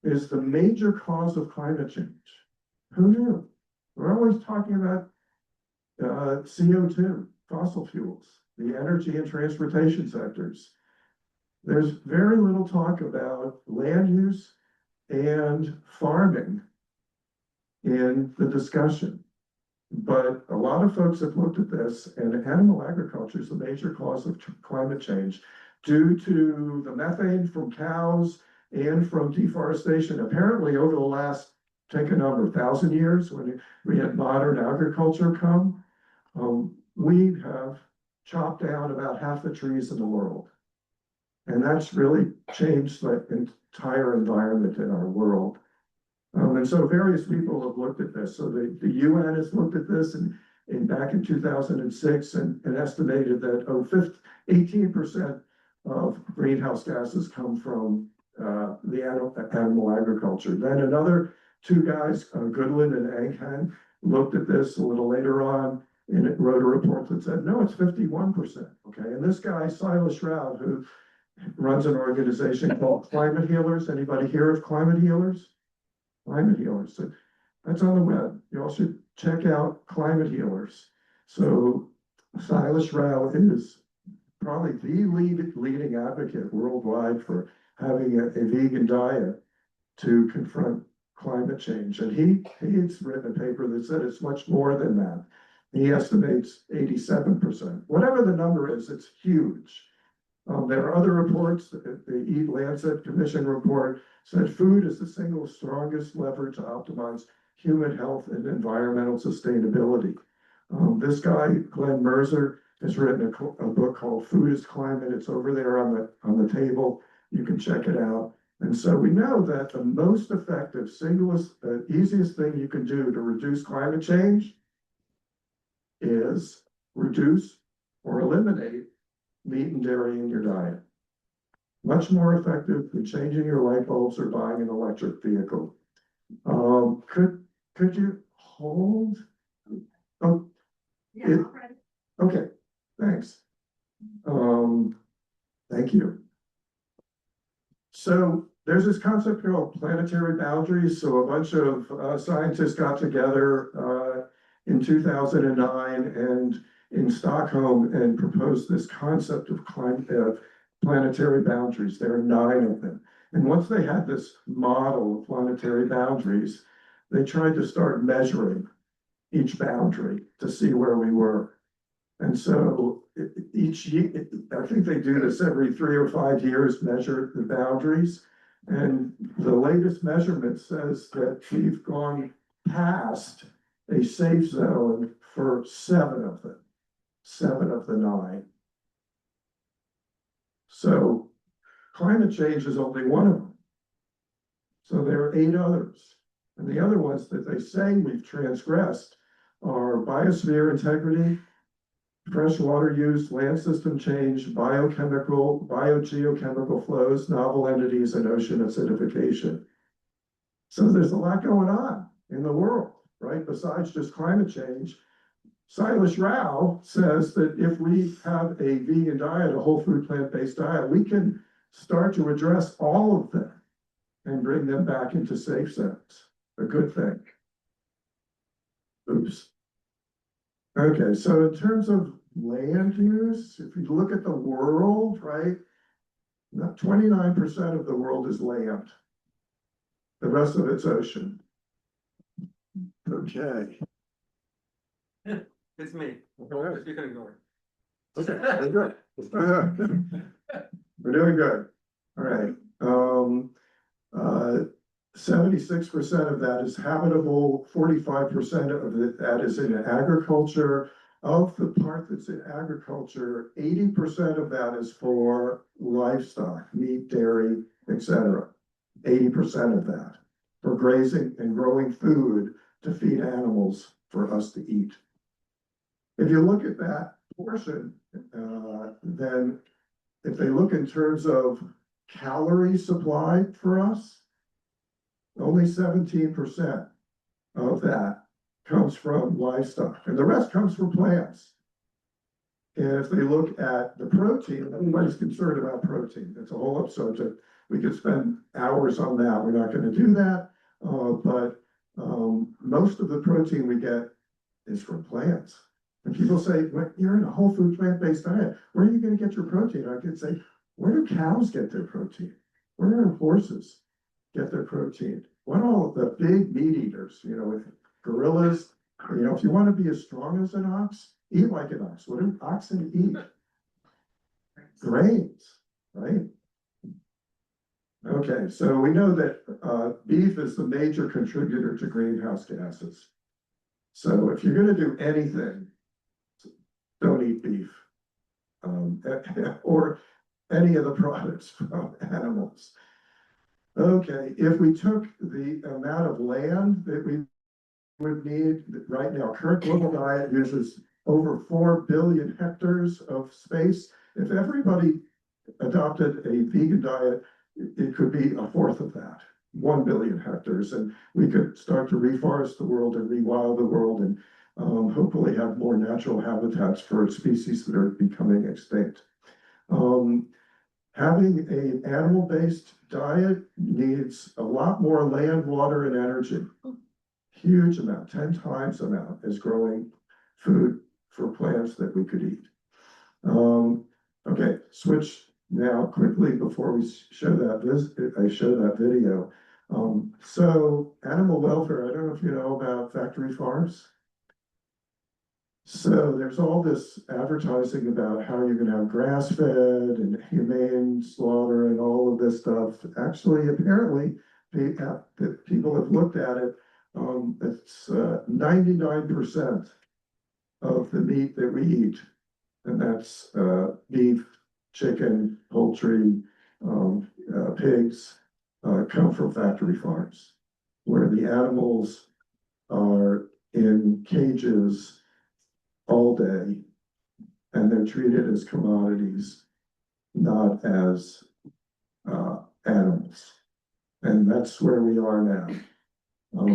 [SPEAKER 1] is the major cause of climate change. Who knew? We're always talking about CO2, fossil fuels, the energy and transportation sectors. There's very little talk about land use and farming in the discussion. But a lot of folks have looked at this, and animal agriculture is a major cause of climate change due to the methane from cows and from deforestation. Apparently, over the last, take a number, 1,000 years, when we had modern agriculture come, we have chopped down about half the trees in the world. And that's really changed the entire environment in our world. And so various people have looked at this. So the UN has looked at this and back in 2006 and estimated that 18% of greenhouse gases come from the animal agriculture. Then another two guys, Goodland and Anghan, looked at this a little later on and it wrote a report that said, no, it's 51%. Okay, and this guy, Silas Shroud, who runs an organization called Climate Healers. Anybody hear of Climate Healers? Climate Healers. So that's on the web. You all should check out Climate Healers. So Silas Shroud is probably the leading advocate worldwide for having a vegan diet to confront climate change. And he's written a paper that said it's much more than that. He estimates 87%. Whatever the number is, it's huge. There are other reports. The Eat Lancet Commission report said food is the single strongest lever to optimize human health and environmental sustainability. This guy, Glenn Mercer, has written a book called Food is Climate. It's over there on the table. You can check it out. And so we know that the most effective, easiest thing you can do to reduce climate change is reduce or eliminate meat and dairy in your diet. Much more effective than changing your light bulbs or buying an electric vehicle. Could you hold? Oh,
[SPEAKER 2] Yeah,
[SPEAKER 1] okay, thanks. Thank you. So there's this concept called planetary boundaries. So a bunch of scientists got together in 2009 and in Stockholm and proposed this concept of planetary boundaries. There are 9 of them. And once they had this model of planetary boundaries, they tried to start measuring each boundary to see where we were. And so each year, I think they do this every 3 or 5 years, measure the boundaries. And the latest measurement says that we've gone past a safe zone for 7 of them. 7 of the 9. So climate change is only one of them. So there are 8 others. And the other ones that they say we've transgressed are biosphere integrity, freshwater use, land system change, biogeochemical flows, novel entities, and ocean acidification. So there's a lot going on in the world, right? Besides just climate change, Silas Rao says that if we have a vegan diet, a whole food plant-based diet, we can start to address all of them and bring them back into safe zones. A good thing. Oops. Okay, so in terms of land use, if you look at the world, right? 29% of the world is land. The rest of it's ocean. Okay.
[SPEAKER 6] It's me.
[SPEAKER 1] Okay.
[SPEAKER 6] You can ignore
[SPEAKER 1] Okay, we're good. We're doing good. All right. 76% of that is habitable, 45% of that is in agriculture. Of the part that's in agriculture, 80% of that is for livestock, meat, dairy, etc. 80% of that for grazing and growing food to feed animals for us to eat. If you look at that portion, then if they look in terms of calories supplied for us, only 17% of that comes from livestock, and the rest comes from plants. And if they look at the protein, everybody's concerned about protein. It's a whole other subject. We could spend hours on that. We're not going to do that. But most of the protein we get is from plants. And people say, well, you're in a whole food plant-based diet. Where are you going to get your protein? I could say, where do cows get their protein? Where do horses get their protein? What all the big meat eaters, with gorillas, if you want to be as strong as an ox, eat like an ox. What do oxen eat? Grains, right? Okay, so we know that beef is the major contributor to greenhouse gases. So if you're going to do anything, don't eat beef or any of the products from animals. Okay, if we took the amount of land that we would need right now, current global diet uses over 4 billion hectares of space. If everybody adopted a vegan diet, it could be a fourth of that, 1 billion hectares, and we could start to reforest the world and rewild the world and hopefully have more natural habitats for species that are becoming extinct. Having an animal-based diet needs a lot more land, water, and energy. Huge amount, 10 times amount as growing food for plants that we could eat. Okay, switch now quickly before we show that I show that video. So animal welfare, I don't know if you know about factory farms. So there's all this advertising about how you're going to have grass-fed and humane slaughter and all of this stuff. Actually, apparently, people have looked at it. It's 99% of the meat that we eat, and that's beef, chicken, poultry, pigs, come from factory farms, where the animals are in cages all day, and they're treated as commodities, not as animals. And that's where we are now.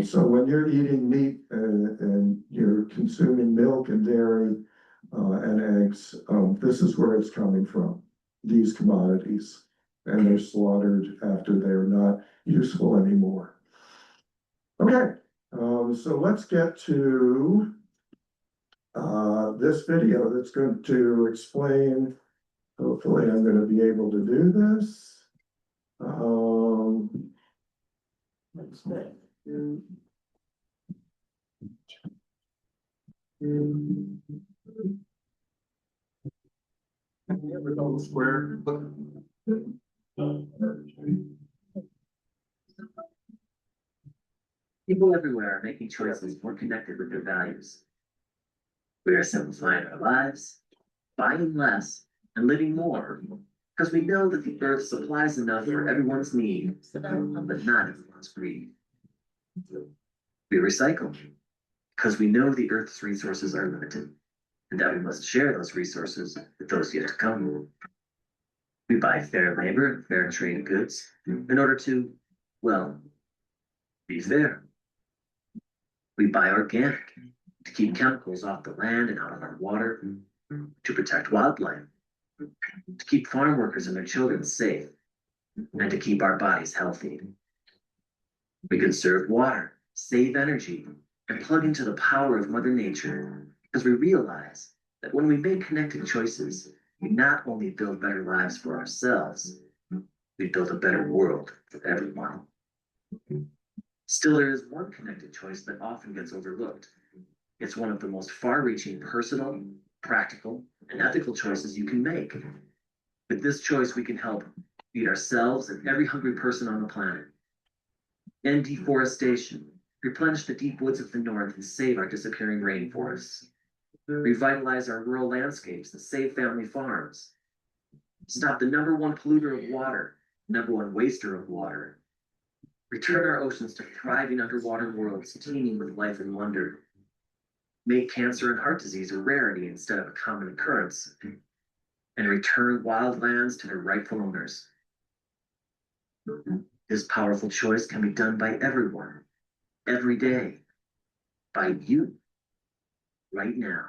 [SPEAKER 1] So when you're eating meat and you're consuming milk and dairy and eggs, this is where it's coming from, these commodities. And they're slaughtered after they're not useful anymore. Okay, so let's get to this video that's going to explain, hopefully I'm going to be able to do this. Let's see. Square.
[SPEAKER 7] People everywhere are making choices more connected with their values. We are simplifying our lives, buying less, and living more, because we know that the earth supplies enough for everyone's needs, but not everyone's greed. We recycle, because we know the earth's resources are limited, and that we must share those resources with those yet to come. We buy fair labor and fair trade goods in order to, well, be fair. We buy organic, to keep chemicals off the land and out of our water, to protect wildlife, to keep farm workers and their children safe, and to keep our bodies healthy. We conserve water, save energy, and plug into the power of Mother Nature because we realize that when we make connected choices, we not only build better lives for ourselves, we build a better world for everyone. Still, there is one connected choice that often gets overlooked. It's one of the most far-reaching personal, practical, and ethical choices you can make. With this choice, we can help feed ourselves and every hungry person on the planet. End deforestation, replenish the deep woods of the north and save our disappearing rainforests. Revitalize our rural landscapes and save family farms. Stop the #1 polluter of water, #1 waster of water. Return our oceans to thriving underwater worlds teeming with life and wonder. Make cancer and heart disease a rarity instead of a common occurrence. And return wild lands to their rightful owners. This powerful choice can be done by everyone, every day, by you, right now,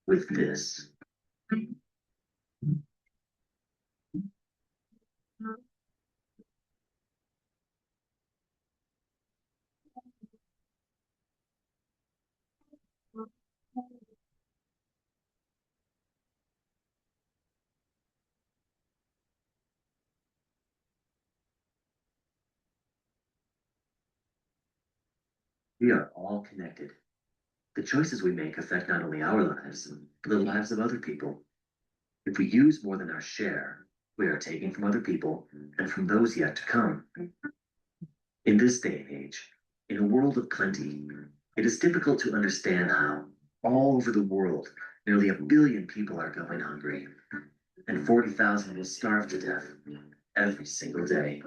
[SPEAKER 7] with this. We are all connected. The choices we make affect not only our lives, but the lives of other people. If we use more than our share, we are taking from other people and from those yet to come. In this day and age, in a world of plenty, it is difficult to understand how, all over the world, nearly 1 billion people are going hungry, and 40,000 will starve to death every single day.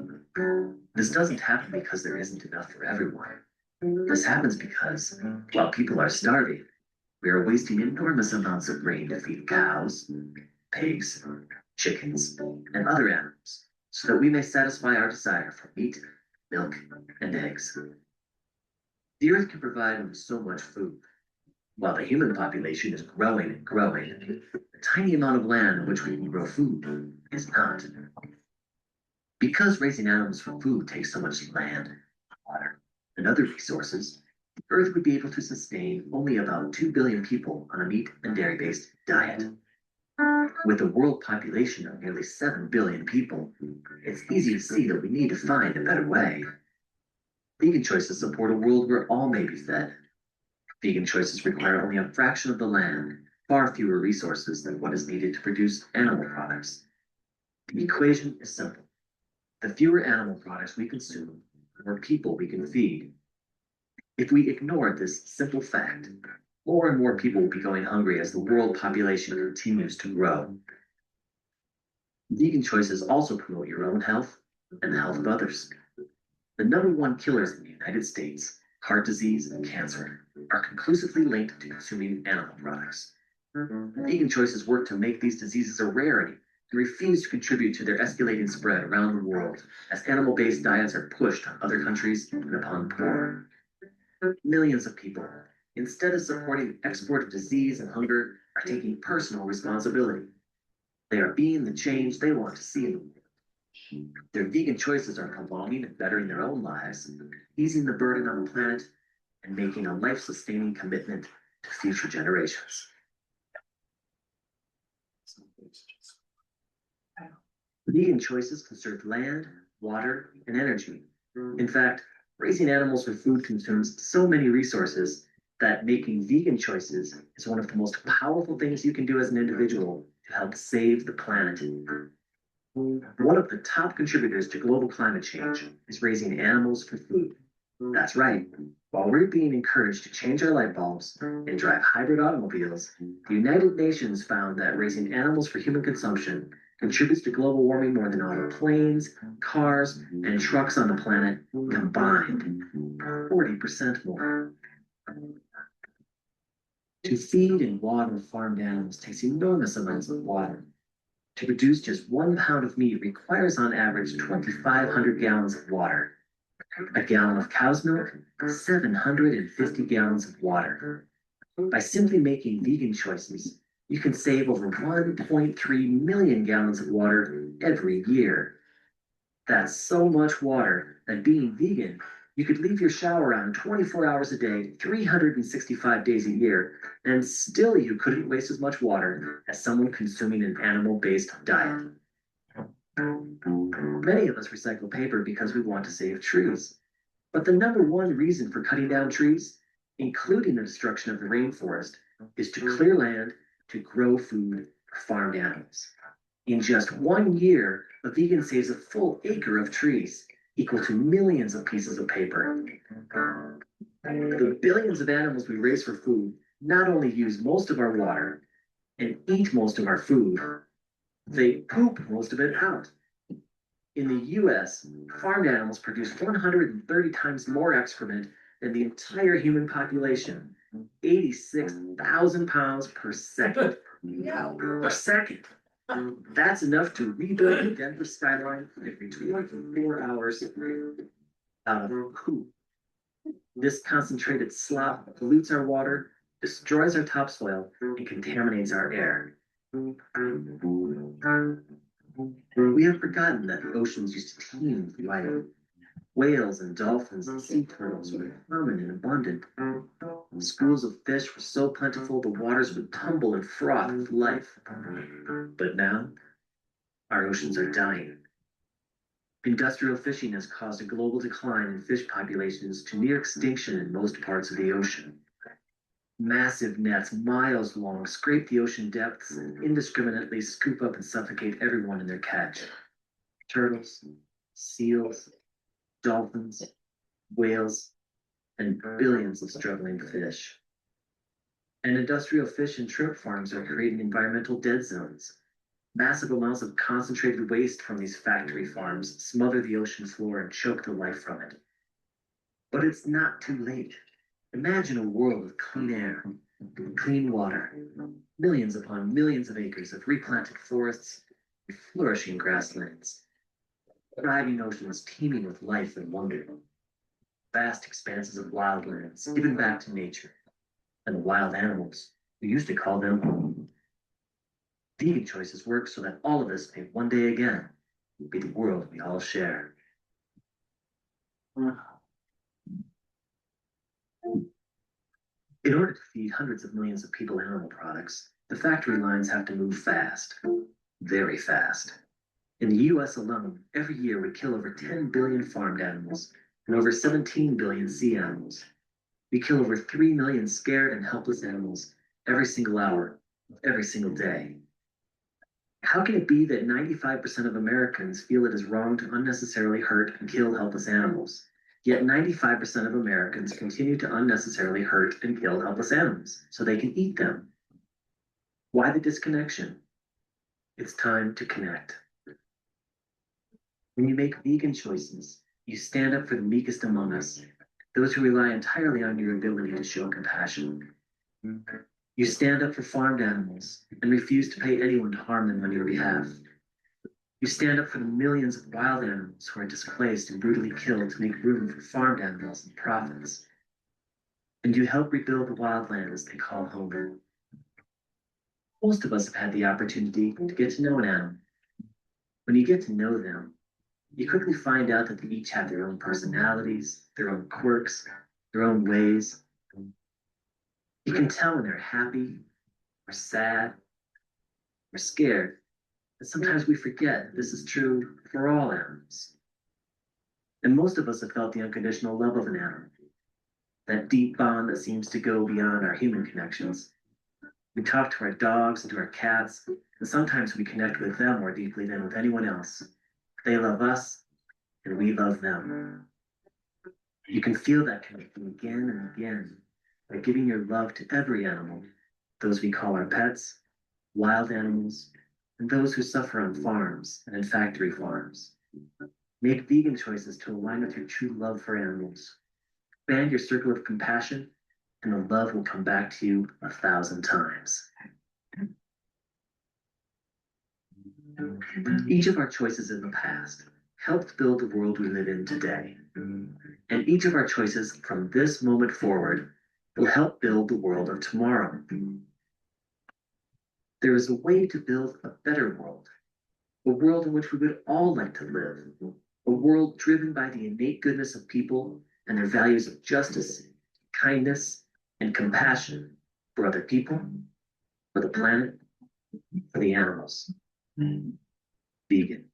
[SPEAKER 7] This doesn't happen because there isn't enough for everyone. This happens because, while people are starving, we are wasting enormous amounts of grain to feed cows, pigs, chickens, and other animals, so that we may satisfy our desire for meat, milk, and eggs. The earth can provide us so much food. While the human population is growing and growing, the tiny amount of land on which we can grow food is not. Because raising animals for food takes so much land, water, and other resources, the earth would be able to sustain only about 2 billion people on a meat and dairy-based diet. With a world population of nearly 7 billion people, it's easy to see that we need to find a better way. Vegan choices support a world where all may be fed. Vegan choices require only a fraction of the land, far fewer resources than what is needed to produce animal products. The equation is simple. The fewer animal products we consume, the more people we can feed. If we ignore this simple fact, more and more people will be going hungry as the world population continues to grow. Vegan choices also promote your own health and the health of others. The #1 killers in the United States, heart disease and cancer, are conclusively linked to consuming animal products. Vegan choices work to make these diseases a rarity and refuse to contribute to their escalating spread around the world as animal-based diets are pushed on other countries and upon the poor. Millions of people, instead of supporting the export of disease and hunger, are taking personal responsibility. They are being the change they want to see in the world. Their vegan choices are prolonging and bettering their own lives, easing the burden on the planet, and making a life-sustaining commitment to future generations. Vegan choices conserve land, water, and energy. In fact, raising animals for food consumes so many resources that making vegan choices is one of the most powerful things you can do as an individual to help save the planet. One of the top contributors to global climate change is raising animals for food. That's right. While we're being encouraged to change our light bulbs and drive hybrid automobiles, the United Nations found that raising animals for human consumption contributes to global warming more than all the planes, cars, and trucks on the planet combined. 40% more. To feed and water farmed animals takes enormous amounts of water. To produce just 1 pound of meat requires on average 2,500 gallons of water. A gallon of cow's milk, 750 gallons of water. By simply making vegan choices, you can save over 1.3 million gallons of water every year. That's so much water that being vegan, you could leave your shower on 24 hours a day, 365 days a year, and still you couldn't waste as much water as someone consuming an animal-based diet. Many of us recycle paper because we want to save trees. But the number one reason for cutting down trees, including the destruction of the rainforest, is to clear land to grow food for farmed animals. In just 1 year, a vegan saves a full acre of trees, equal to millions of pieces of paper. The billions of animals we raise for food not only use most of our water and eat most of our food, they poop most of it out. In the US, farmed animals produce 130 times more excrement than the entire human population, 86,000 pounds per second. Per second. That's enough to rebuild the Denver skyline every 24 hours out of poop. This concentrated slop pollutes our water, destroys our topsoil, and contaminates our air. We have forgotten that the oceans used to teem with life. Whales and dolphins and sea turtles were common and abundant. Schools of fish were so plentiful the waters would tumble and froth with life. But now, our oceans are dying. Industrial fishing has caused a global decline in fish populations to near extinction in most parts of the ocean. Massive nets, miles long, scrape the ocean depths and indiscriminately scoop up and suffocate everyone in their catch. Turtles, seals, dolphins, whales, and billions of struggling fish. And industrial fish and shrimp farms are creating environmental dead zones. Massive amounts of concentrated waste from these factory farms smother the ocean floor and choke the life from it. But it's not too late. Imagine a world with clean air, clean water, millions upon millions of acres of replanted forests, and flourishing grasslands, thriving oceans teeming with life and wonder, vast expanses of wildlands given back to nature, and the wild animals, we used to call them home. Vegan choices work so that all of us may one day again be the world we all share. In order to feed hundreds of millions of people animal products, the factory lines have to move fast, very fast. In the US alone, every year we kill over 10 billion farmed animals and over 17 billion sea animals. We kill over 3 million scared and helpless animals every single hour, every single day. How can it be that 95% of Americans feel it is wrong to unnecessarily hurt and kill helpless animals? Yet 95% of Americans continue to unnecessarily hurt and kill helpless animals so they can eat them. Why the disconnection? It's time to connect. When you make vegan choices, you stand up for the meekest among us, those who rely entirely on your ability to show compassion. You stand up for farmed animals and refuse to pay anyone to harm them on your behalf. You stand up for the millions of wild animals who are displaced and brutally killed to make room for farmed animals and profits. And you help rebuild the wildlands they call home. Most of us have had the opportunity to get to know an animal. When you get to know them, you quickly find out that they each have their own personalities, their own quirks, their own ways. You can tell when they're happy, or sad, or scared. And sometimes we forget that this is true for all animals. And most of us have felt the unconditional love of an animal, that deep bond that seems to go beyond our human connections. We talk to our dogs and to our cats, and sometimes we connect with them more deeply than with anyone else. They love us, and we love them. You can feel that connection again and again by giving your love to every animal, those we call our pets, wild animals, and those who suffer on farms and in factory farms. Make vegan choices to align with your true love for animals. Expand your circle of compassion, and the love will come back to you 1,000 times. Each of our choices in the past, helped build the world we live in today. And each of our choices from this moment forward will help build the world of tomorrow. There is a way to build a better world, a world in which we would all like to live, a world driven by the innate goodness of people and their values of justice, kindness, and compassion for other people, for the planet, for the animals. Vegan.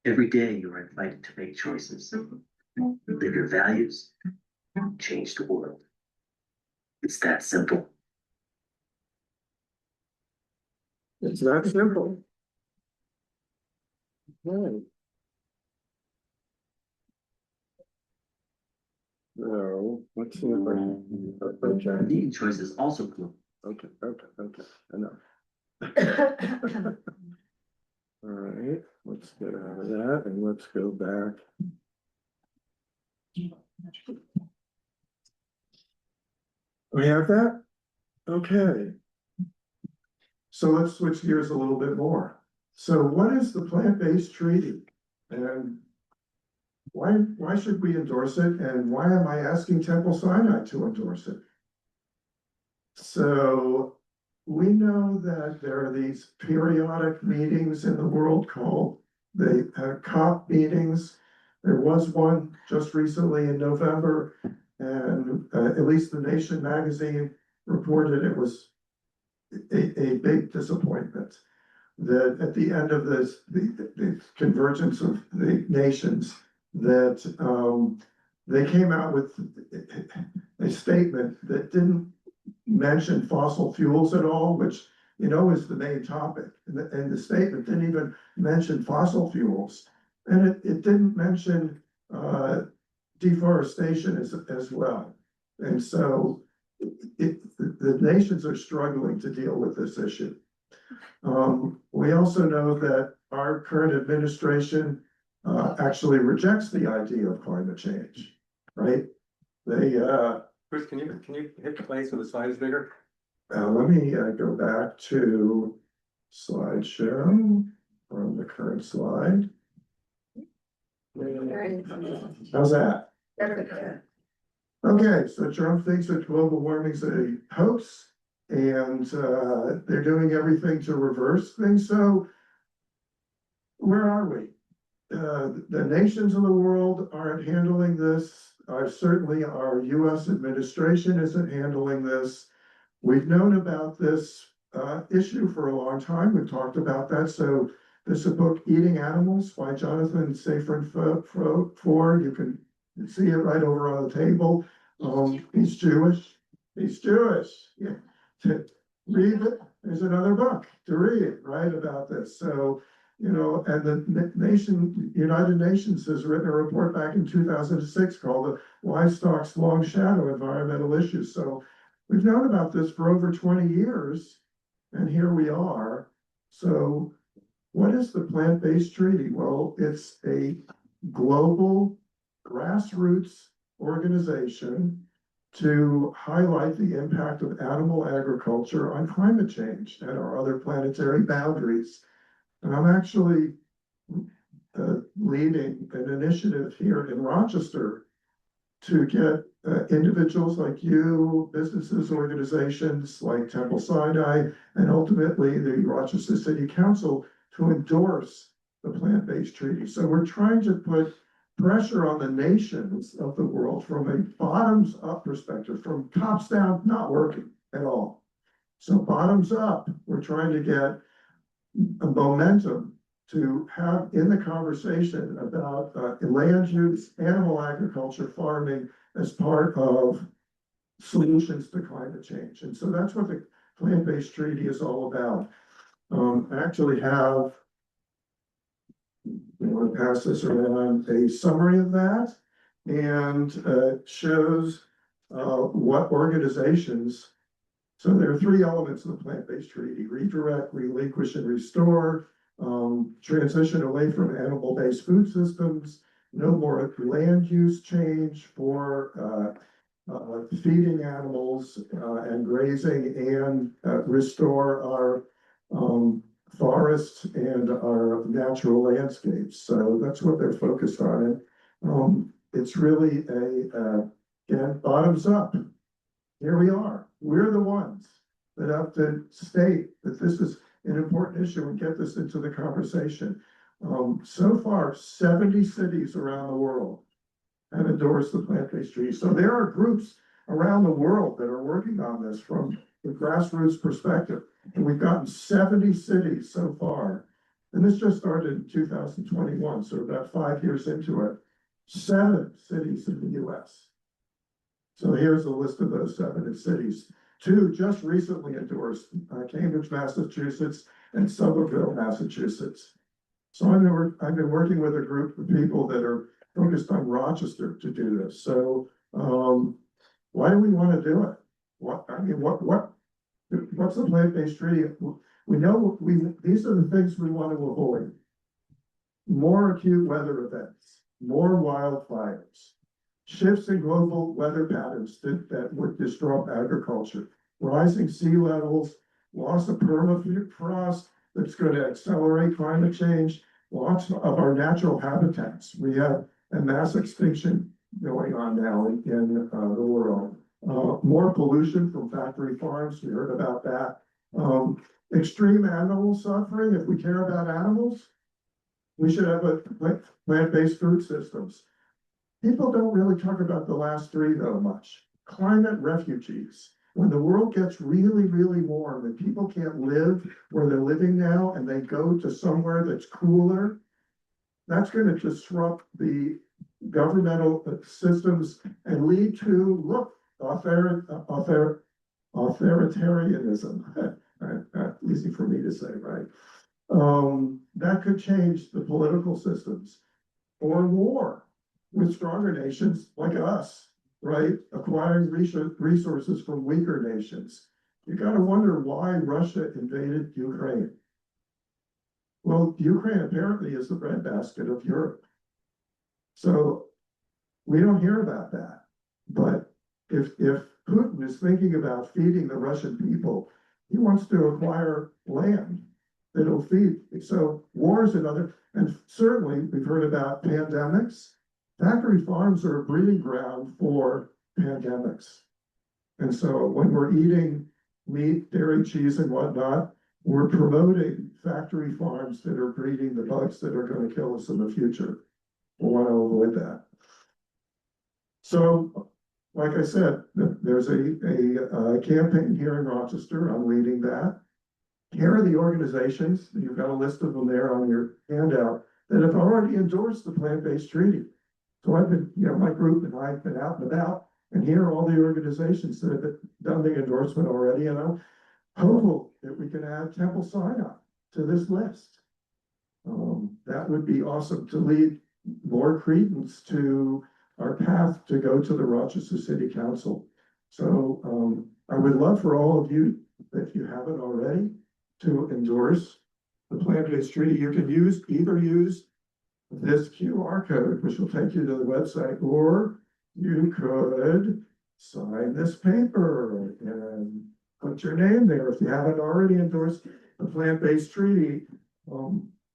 [SPEAKER 7] Every day you are invited to make choices, live your values, change the world. It's that simple.
[SPEAKER 1] It's that simple. Right. So, let's see if I can, okay,
[SPEAKER 7] Vegan choices also cool.
[SPEAKER 1] okay, enough. All right, let's get out of that and let's go back. We have that? Okay. So let's switch gears a little bit more. So what is the plant-based treaty? And why should we endorse it? And why am I asking Temple Sinai to endorse it? So we know that there are these periodic meetings in the world called the COP meetings. There was one just recently in November, and at least the Nation magazine reported it was a big disappointment. That at the end of this, the convergence of the nations, that they came out with a statement that didn't mention fossil fuels at all, which is the main topic. And the statement didn't even mention fossil fuels, and it didn't mention deforestation as well. And so the nations are struggling to deal with this issue. We also know that our current administration actually rejects the idea of climate change, right? They
[SPEAKER 8] Bruce, can you hit play so the slide is bigger?
[SPEAKER 1] let me go back to slideshow from the current slide. How's that? Okay, so Trump thinks that global warming is a hoax, and they're doing everything to reverse things. So where are we? The nations of the world aren't handling this. Certainly our US administration isn't handling this. We've known about this issue for a long time. We've talked about that. So this is a book, Eating Animals by Jonathan Safran Foer. You can see it right over on the table. He's Jewish. Yeah. To read it, there's another book to read, right, about this. So, and the United Nations has written a report back in 2006 called the Livestock's Long Shadow Environmental Issues. So we've known about this for over 20 years, and here we are. So what is the plant-based treaty? Well, it's a global grassroots organization to highlight the impact of animal agriculture on climate change and our other planetary boundaries. And I'm actually leading an initiative here in Rochester to get individuals like you, businesses, organizations like Temple Sinai, and ultimately the Rochester City Council to endorse the plant-based treaty. So we're trying to put pressure on the nations of the world from a bottoms up perspective, from tops down, not working at all. So bottoms up, we're trying to get a momentum to have in the conversation about land use, animal agriculture, farming as part of solutions to climate change. And so that's what the plant-based treaty is all about. I actually have, I want to pass this around, a summary of that, and shows what organizations. So there are three elements of the plant-based treaty: redirect, relinquish, and restore. Transition away from animal-based food systems. No more land use change for feeding animals and grazing, and restore our forests and our natural landscapes. So that's what they're focused on. And it's really again, bottoms up. Here we are. We're the ones that have to state that this is an important issue and get this into the conversation. So far, 70 cities around the world have endorsed the plant-based treaty. So there are groups around the world that are working on this from the grassroots perspective. And we've gotten 70 cities so far. And this just started in 2021, so about 5 years into it. 7 cities in the US. So here's a list of those 7 cities. 2 just recently endorsed, Cambridge, Massachusetts, and Somerville, Massachusetts. So I've been working with a group of people that are focused on Rochester to do this. So why do we want to do it? What's the plant-based treaty? We know these are the things we want to avoid. More acute weather events, more wildfires, shifts in global weather patterns that would disrupt agriculture, rising sea levels, loss of permafrost that's going to accelerate climate change, loss of our natural habitats. We have a mass extinction going on now in the world. More pollution from factory farms, we heard about that. Extreme animal suffering, if we care about animals, we should have a plant-based food systems. People don't really talk about the last 3 though much. Climate refugees. When the world gets really, really warm and people can't live where they're living now and they go to somewhere that's cooler, that's going to disrupt the governmental systems and lead to, look, authoritarianism. Easy for me to say, right? That could change the political systems or war with stronger nations like us, right? Acquiring resources from weaker nations. You got to wonder why Russia invaded Ukraine. Well, Ukraine apparently is the breadbasket of Europe. So we don't hear about that. But if Putin is thinking about feeding the Russian people, he wants to acquire land that'll feed. So wars and certainly we've heard about pandemics. Factory farms are a breeding ground for pandemics. And so when we're eating meat, dairy, cheese, and whatnot, we're promoting factory farms that are breeding the bugs that are going to kill us in the future. We want to avoid that. So, like I said, there's a campaign here in Rochester. I'm leading that. Here are the organizations, you've got a list of them there on your handout, that have already endorsed the plant-based treaty. So I've been, my group and I've been out and about, and here are all the organizations that have done the endorsement already, and I'm hopeful that we can add Temple Sinai to this list. That would be awesome to lead more credence to our path to go to the Rochester City Council. So I would love for all of you, if you haven't already, to endorse the plant-based treaty. You can either use this QR code, which will take you to the website, or you could sign this paper and put your name there if you haven't already endorsed the plant-based treaty.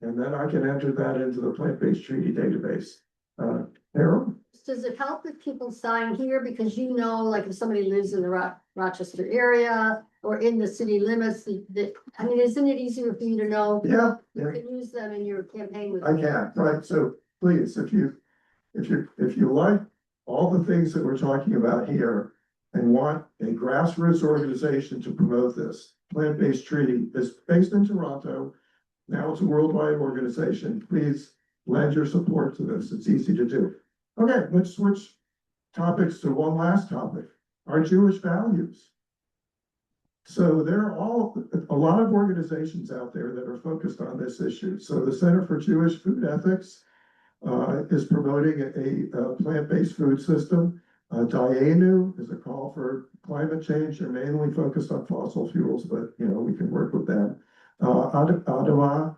[SPEAKER 1] And then I can enter that into the plant-based treaty database. Harold?
[SPEAKER 9] Does it help if people sign here? Because like if somebody lives in the Rochester area or in the city limits, isn't it easier for you to know?
[SPEAKER 1] Yeah.
[SPEAKER 9] You can use them in your campaign with.
[SPEAKER 1] I can, right? So please, if you like all the things that we're talking about here and want a grassroots organization to promote this, plant-based treaty is based in Toronto. Now it's a worldwide organization. Please lend your support to this. It's easy to do. Okay, let's switch topics to one last topic, our Jewish values. So there are a lot of organizations out there that are focused on this issue. So the Center for Jewish Food Ethics is promoting a plant-based food system. Dayenu is a call for climate change. They're mainly focused on fossil fuels, but we can work with them. Adama,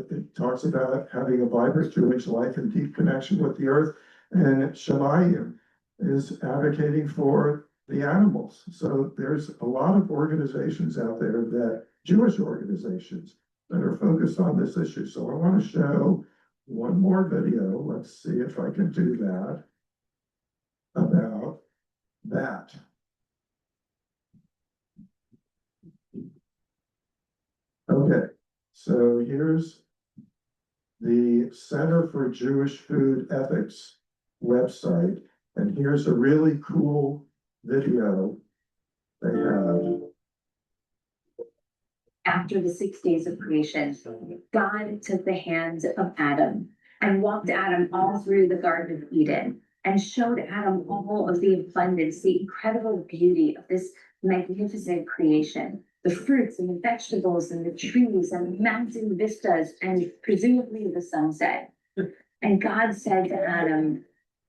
[SPEAKER 1] it talks about having a vibrant Jewish life and deep connection with the earth. And Shemayim is advocating for the animals. So there's a lot of organizations out there Jewish organizations, that are focused on this issue. So I want to show one more video. Let's see if I can do that about that. Okay, so here's the Center for Jewish Food Ethics website, and here's a really cool video they have.
[SPEAKER 10] After the 6 days of creation, God took the hand of Adam and walked Adam all through the Garden of Eden and showed Adam all of the abundance, the incredible beauty of this magnificent creation. The fruits and the vegetables and the trees and mountain vistas and presumably the sunset. And God said to Adam,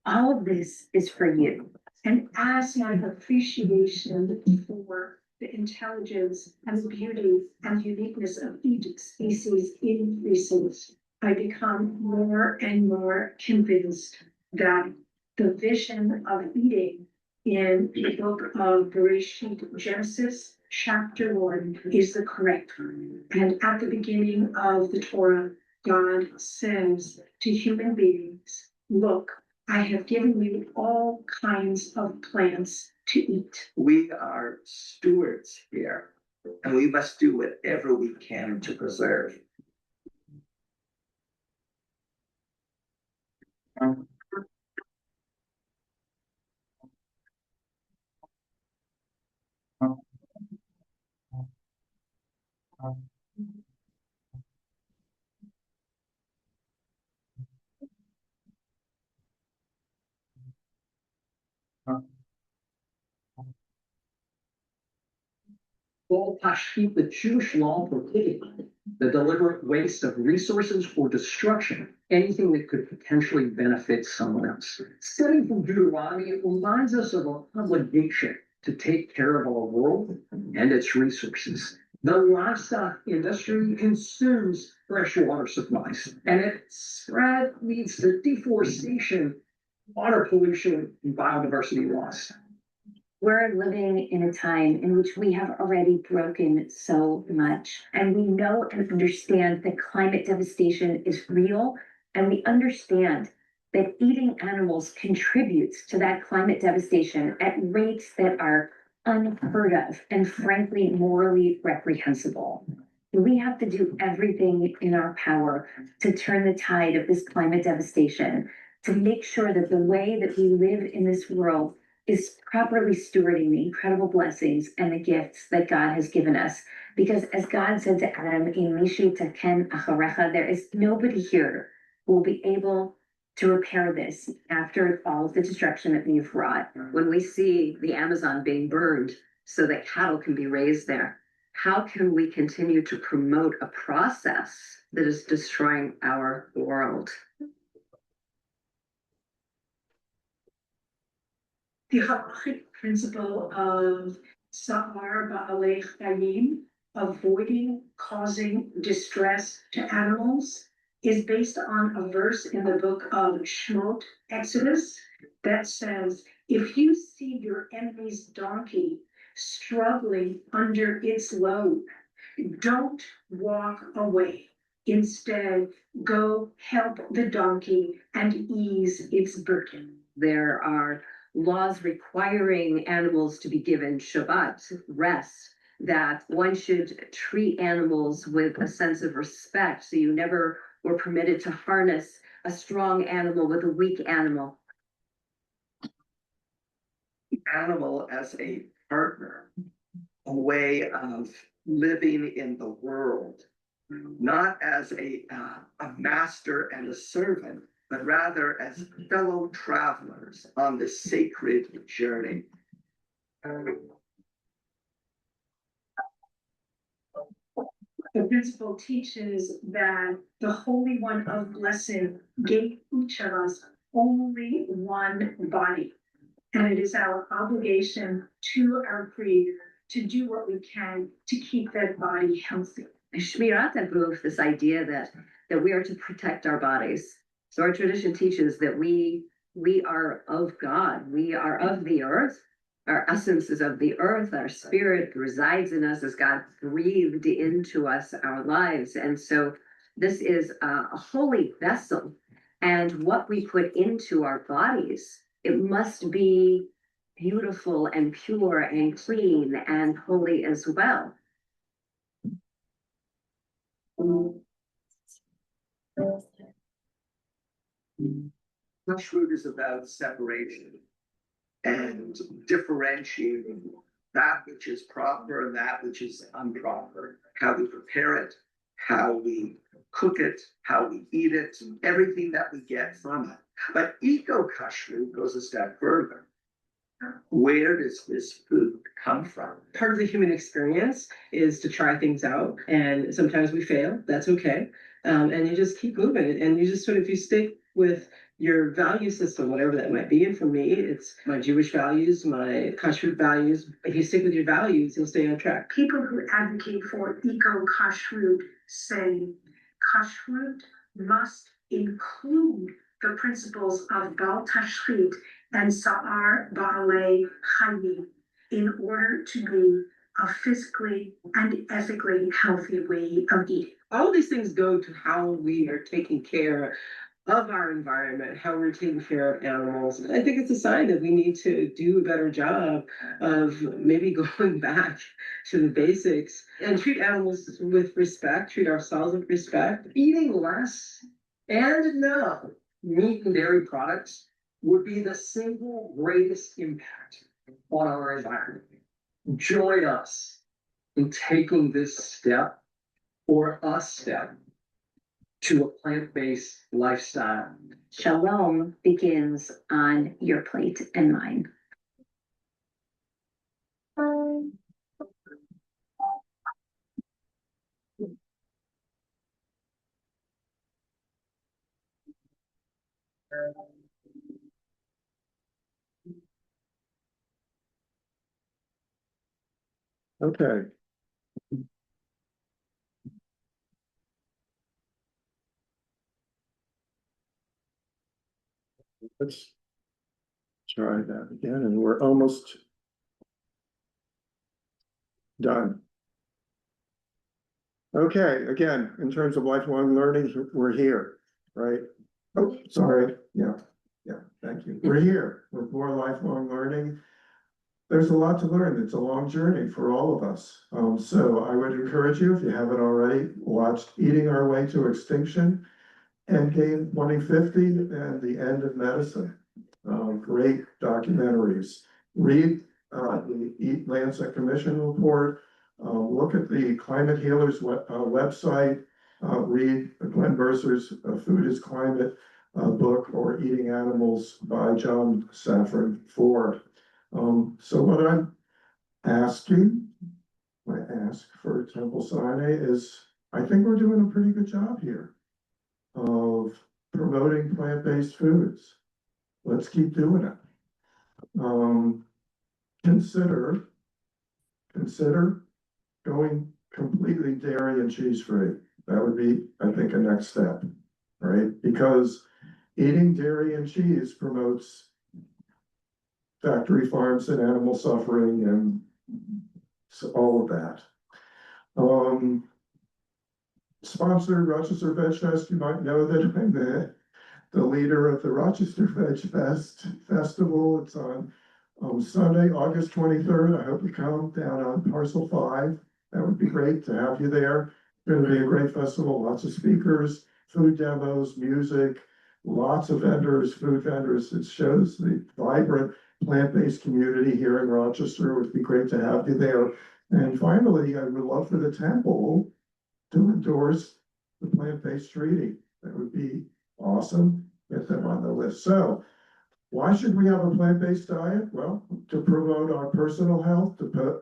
[SPEAKER 10] all of this is for you. And as my appreciation for the intelligence and the beauty and uniqueness of each species increases, I become more and more convinced that the vision of eating in the book of Bereshit, Genesis, chapter 1 is the correct one. And at the beginning of the Torah, God says to human beings, look, I have given you all kinds of plants to eat.
[SPEAKER 7] We are stewards here, and we must do whatever we can to preserve.
[SPEAKER 11] All Pashit, the Jewish law prohibited the deliberate waste of resources or destruction, anything that could potentially benefit someone else. Stemming from Deuteronomy, it reminds us of our obligation to take care of our world and its resources. The livestock industry consumes freshwater supplies, and its spread leads to deforestation, water pollution, and biodiversity loss.
[SPEAKER 10] We're living in a time in which we have already broken so much, and we know and understand that climate devastation is real, and we understand that eating animals contributes to that climate devastation at rates that are unheard of and frankly morally reprehensible. We have to do everything in our power to turn the tide of this climate devastation, to make sure that the way that we live in this world is properly stewarding the incredible blessings and the gifts that God has given us. Because as God said to Adam, in Mishu Taken Acharecha, there is nobody here who will be able to repair this after all of the destruction that we've wrought. When we see the Amazon being burned so that cattle can be raised there, how can we continue to promote a process that is destroying our world?
[SPEAKER 2] The halachic principle of Sa'ar Ba'alei Chayim, avoiding causing distress to animals, is based on a verse in the book of Shmot, Exodus, that says, if you see your enemy's donkey struggling under its load, don't walk away. Instead, go help the donkey and ease its burden.
[SPEAKER 10] There are laws requiring animals to be given Shabbat, rest, that one should treat animals with a sense of respect. So you never were permitted to harness a strong animal with a weak animal.
[SPEAKER 7] Animal as a partner, a way of living in the world, not as a master and a servant, but rather as fellow travelers on this sacred journey.
[SPEAKER 2] The principle teaches that the Holy One of Blessing gave each of us only one body. And it is our obligation to our Creator to do what we can to keep that body healthy.
[SPEAKER 10] Shmirat Aguf, this idea that we are to protect our bodies. So our tradition teaches that we are of God, we are of the earth,
[SPEAKER 12] our essence is of the earth, our spirit resides in us as God breathed into us our lives. And so this is a holy vessel. And what we put into our bodies, it must be beautiful and pure and clean and holy as well.
[SPEAKER 11] Kashrut is about separation and differentiating that which is proper and that which is improper, how we prepare it, how we cook it, how we eat it, everything that we get from it. But eco-kashrut goes a step further. Where does this food come from?
[SPEAKER 13] Part of the human experience is to try things out, and sometimes we fail. That's okay. And you just keep moving, and you just sort of, you stick with your value system, whatever that might be. And for me, it's my Jewish values, my kashrut values. If you stick with your values, you'll stay on track.
[SPEAKER 2] People who advocate for eco-kashrut say kashrut must include the principles of Bal Tashchit and Sa'ar Ba'alei Chayim in order to be a physically and ethically healthy way of eating.
[SPEAKER 13] All of these things go to how we are taking care of our environment, how we're taking care of animals. And I think it's a sign that we need to do a better job of maybe going back to the basics and treat animals with respect, treat ourselves with respect.
[SPEAKER 11] Eating less and no meat and dairy products would be the single greatest impact on our environment. Join us in taking this step or a step to a plant-based lifestyle.
[SPEAKER 10] Shalom begins on your plate and mine.
[SPEAKER 1] Okay. Let's try that again, and we're almost done. Okay, again, in terms of lifelong learning, we're here, right? Oh, sorry. Yeah, thank you. We're here with more lifelong learning. There's a lot to learn. It's a long journey for all of us. So I would encourage you, if you haven't already, watched Eating Our Way to Extinction, Endgame 2050, and The End of Medicine. Great documentaries. Read the Eat Lancet Commission report. Look at the Climate Healers website. Read Glenn Mercer's Food is Climate book, or Eating Animals by John Safran Foer. So what I'm asking, I ask for Temple Sinai is, I think we're doing a pretty good job here of promoting plant-based foods. Let's keep doing it. Consider going completely dairy and cheese free. That would be, I think, a next step, right? Because eating dairy and cheese promotes factory farms and animal suffering and all of that. Sponsored Rochester Veg Fest. You might know that I'm the leader of the Rochester Veg Fest Festival. It's on Sunday, August 23rd. I hope you come down on Parcel 5. That would be great to have you there. It's going to be a great festival, lots of speakers, food demos, music, lots of vendors, food vendors. It shows the vibrant plant-based community here in Rochester. It would be great to have you there. And finally, I would love for the temple to endorse the plant-based treaty. That would be awesome. Get them on the list. So why should we have a plant-based diet? Well, to promote our personal health, to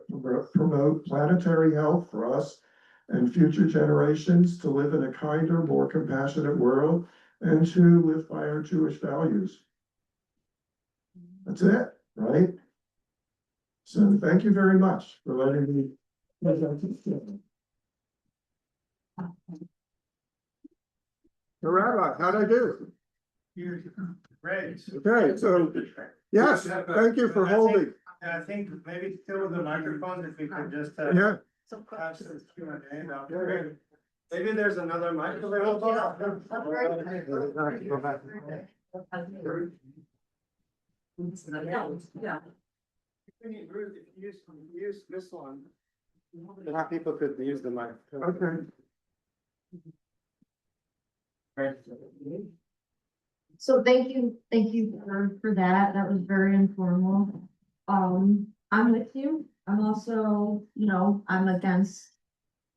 [SPEAKER 1] promote planetary health for us and future generations, to live in a kinder, more compassionate world, and to live by our Jewish values. That's it, right? So thank you very much for letting me present this. The rabbi, how'd I do?
[SPEAKER 6] Great.
[SPEAKER 1] Okay, so yes, thank you for holding.
[SPEAKER 6] And I think maybe still with the microphones, if we could just,
[SPEAKER 1] Yeah,
[SPEAKER 6] pass this Q&A now. Maybe there's another mic available.
[SPEAKER 3] Yeah.
[SPEAKER 6] If you use this one, then people could use the mic.
[SPEAKER 1] okay.
[SPEAKER 14] So thank you for that. That was very informal. I'm with you. I'm also, I'm against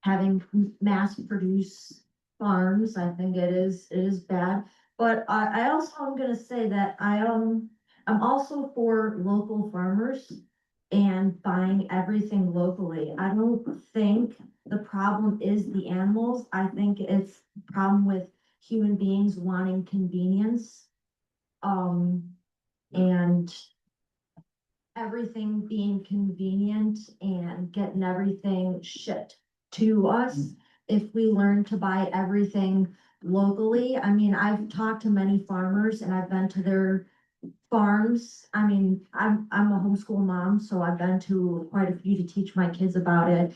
[SPEAKER 14] having mass produce farms. I think it is bad. But I also am gonna say that I'm also for local farmers and buying everything locally. I don't think the problem is the animals. I think it's the problem with human beings wanting convenience. And everything being convenient and getting everything shipped to us. If we learn to buy everything locally, I mean, I've talked to many farmers and I've been to their farms. I mean, I'm a homeschool mom, so I've been to quite a few to teach my kids about it.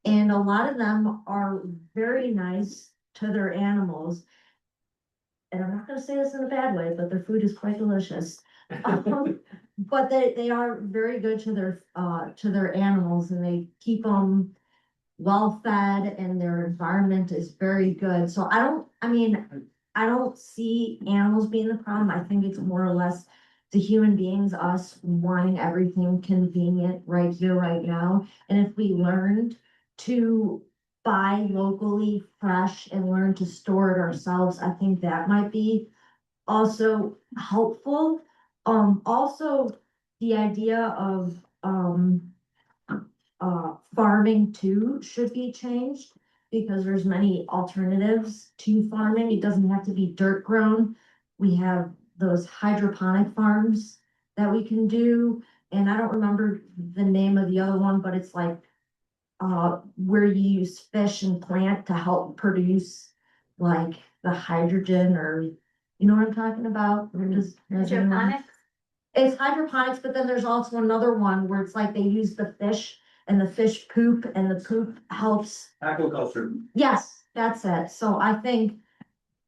[SPEAKER 14] And a lot of them are very nice to their animals. And I'm not gonna say this in a bad way, but their food is quite delicious. But they are very good to their animals and they keep them well fed and their environment is very good. So I don't see animals being the problem. I think it's more or less the human beings, us wanting everything convenient right here, right now. And if we learned to buy locally fresh and learn to store it ourselves, I think that might be also helpful. Also the idea of farming too should be changed because there's many alternatives to farming. It doesn't have to be dirt grown. We have those hydroponic farms that we can do. And I don't remember the name of the other one, but it's like where you use fish and plant to help produce like the hydrogen or you know what I'm talking about?
[SPEAKER 10] Hydroponics?
[SPEAKER 14] It's hydroponics, but then there's also another one where it's like they use the fish and the fish poop and the poop helps.
[SPEAKER 8] Aquaculture.
[SPEAKER 14] Yes, that's it. So I think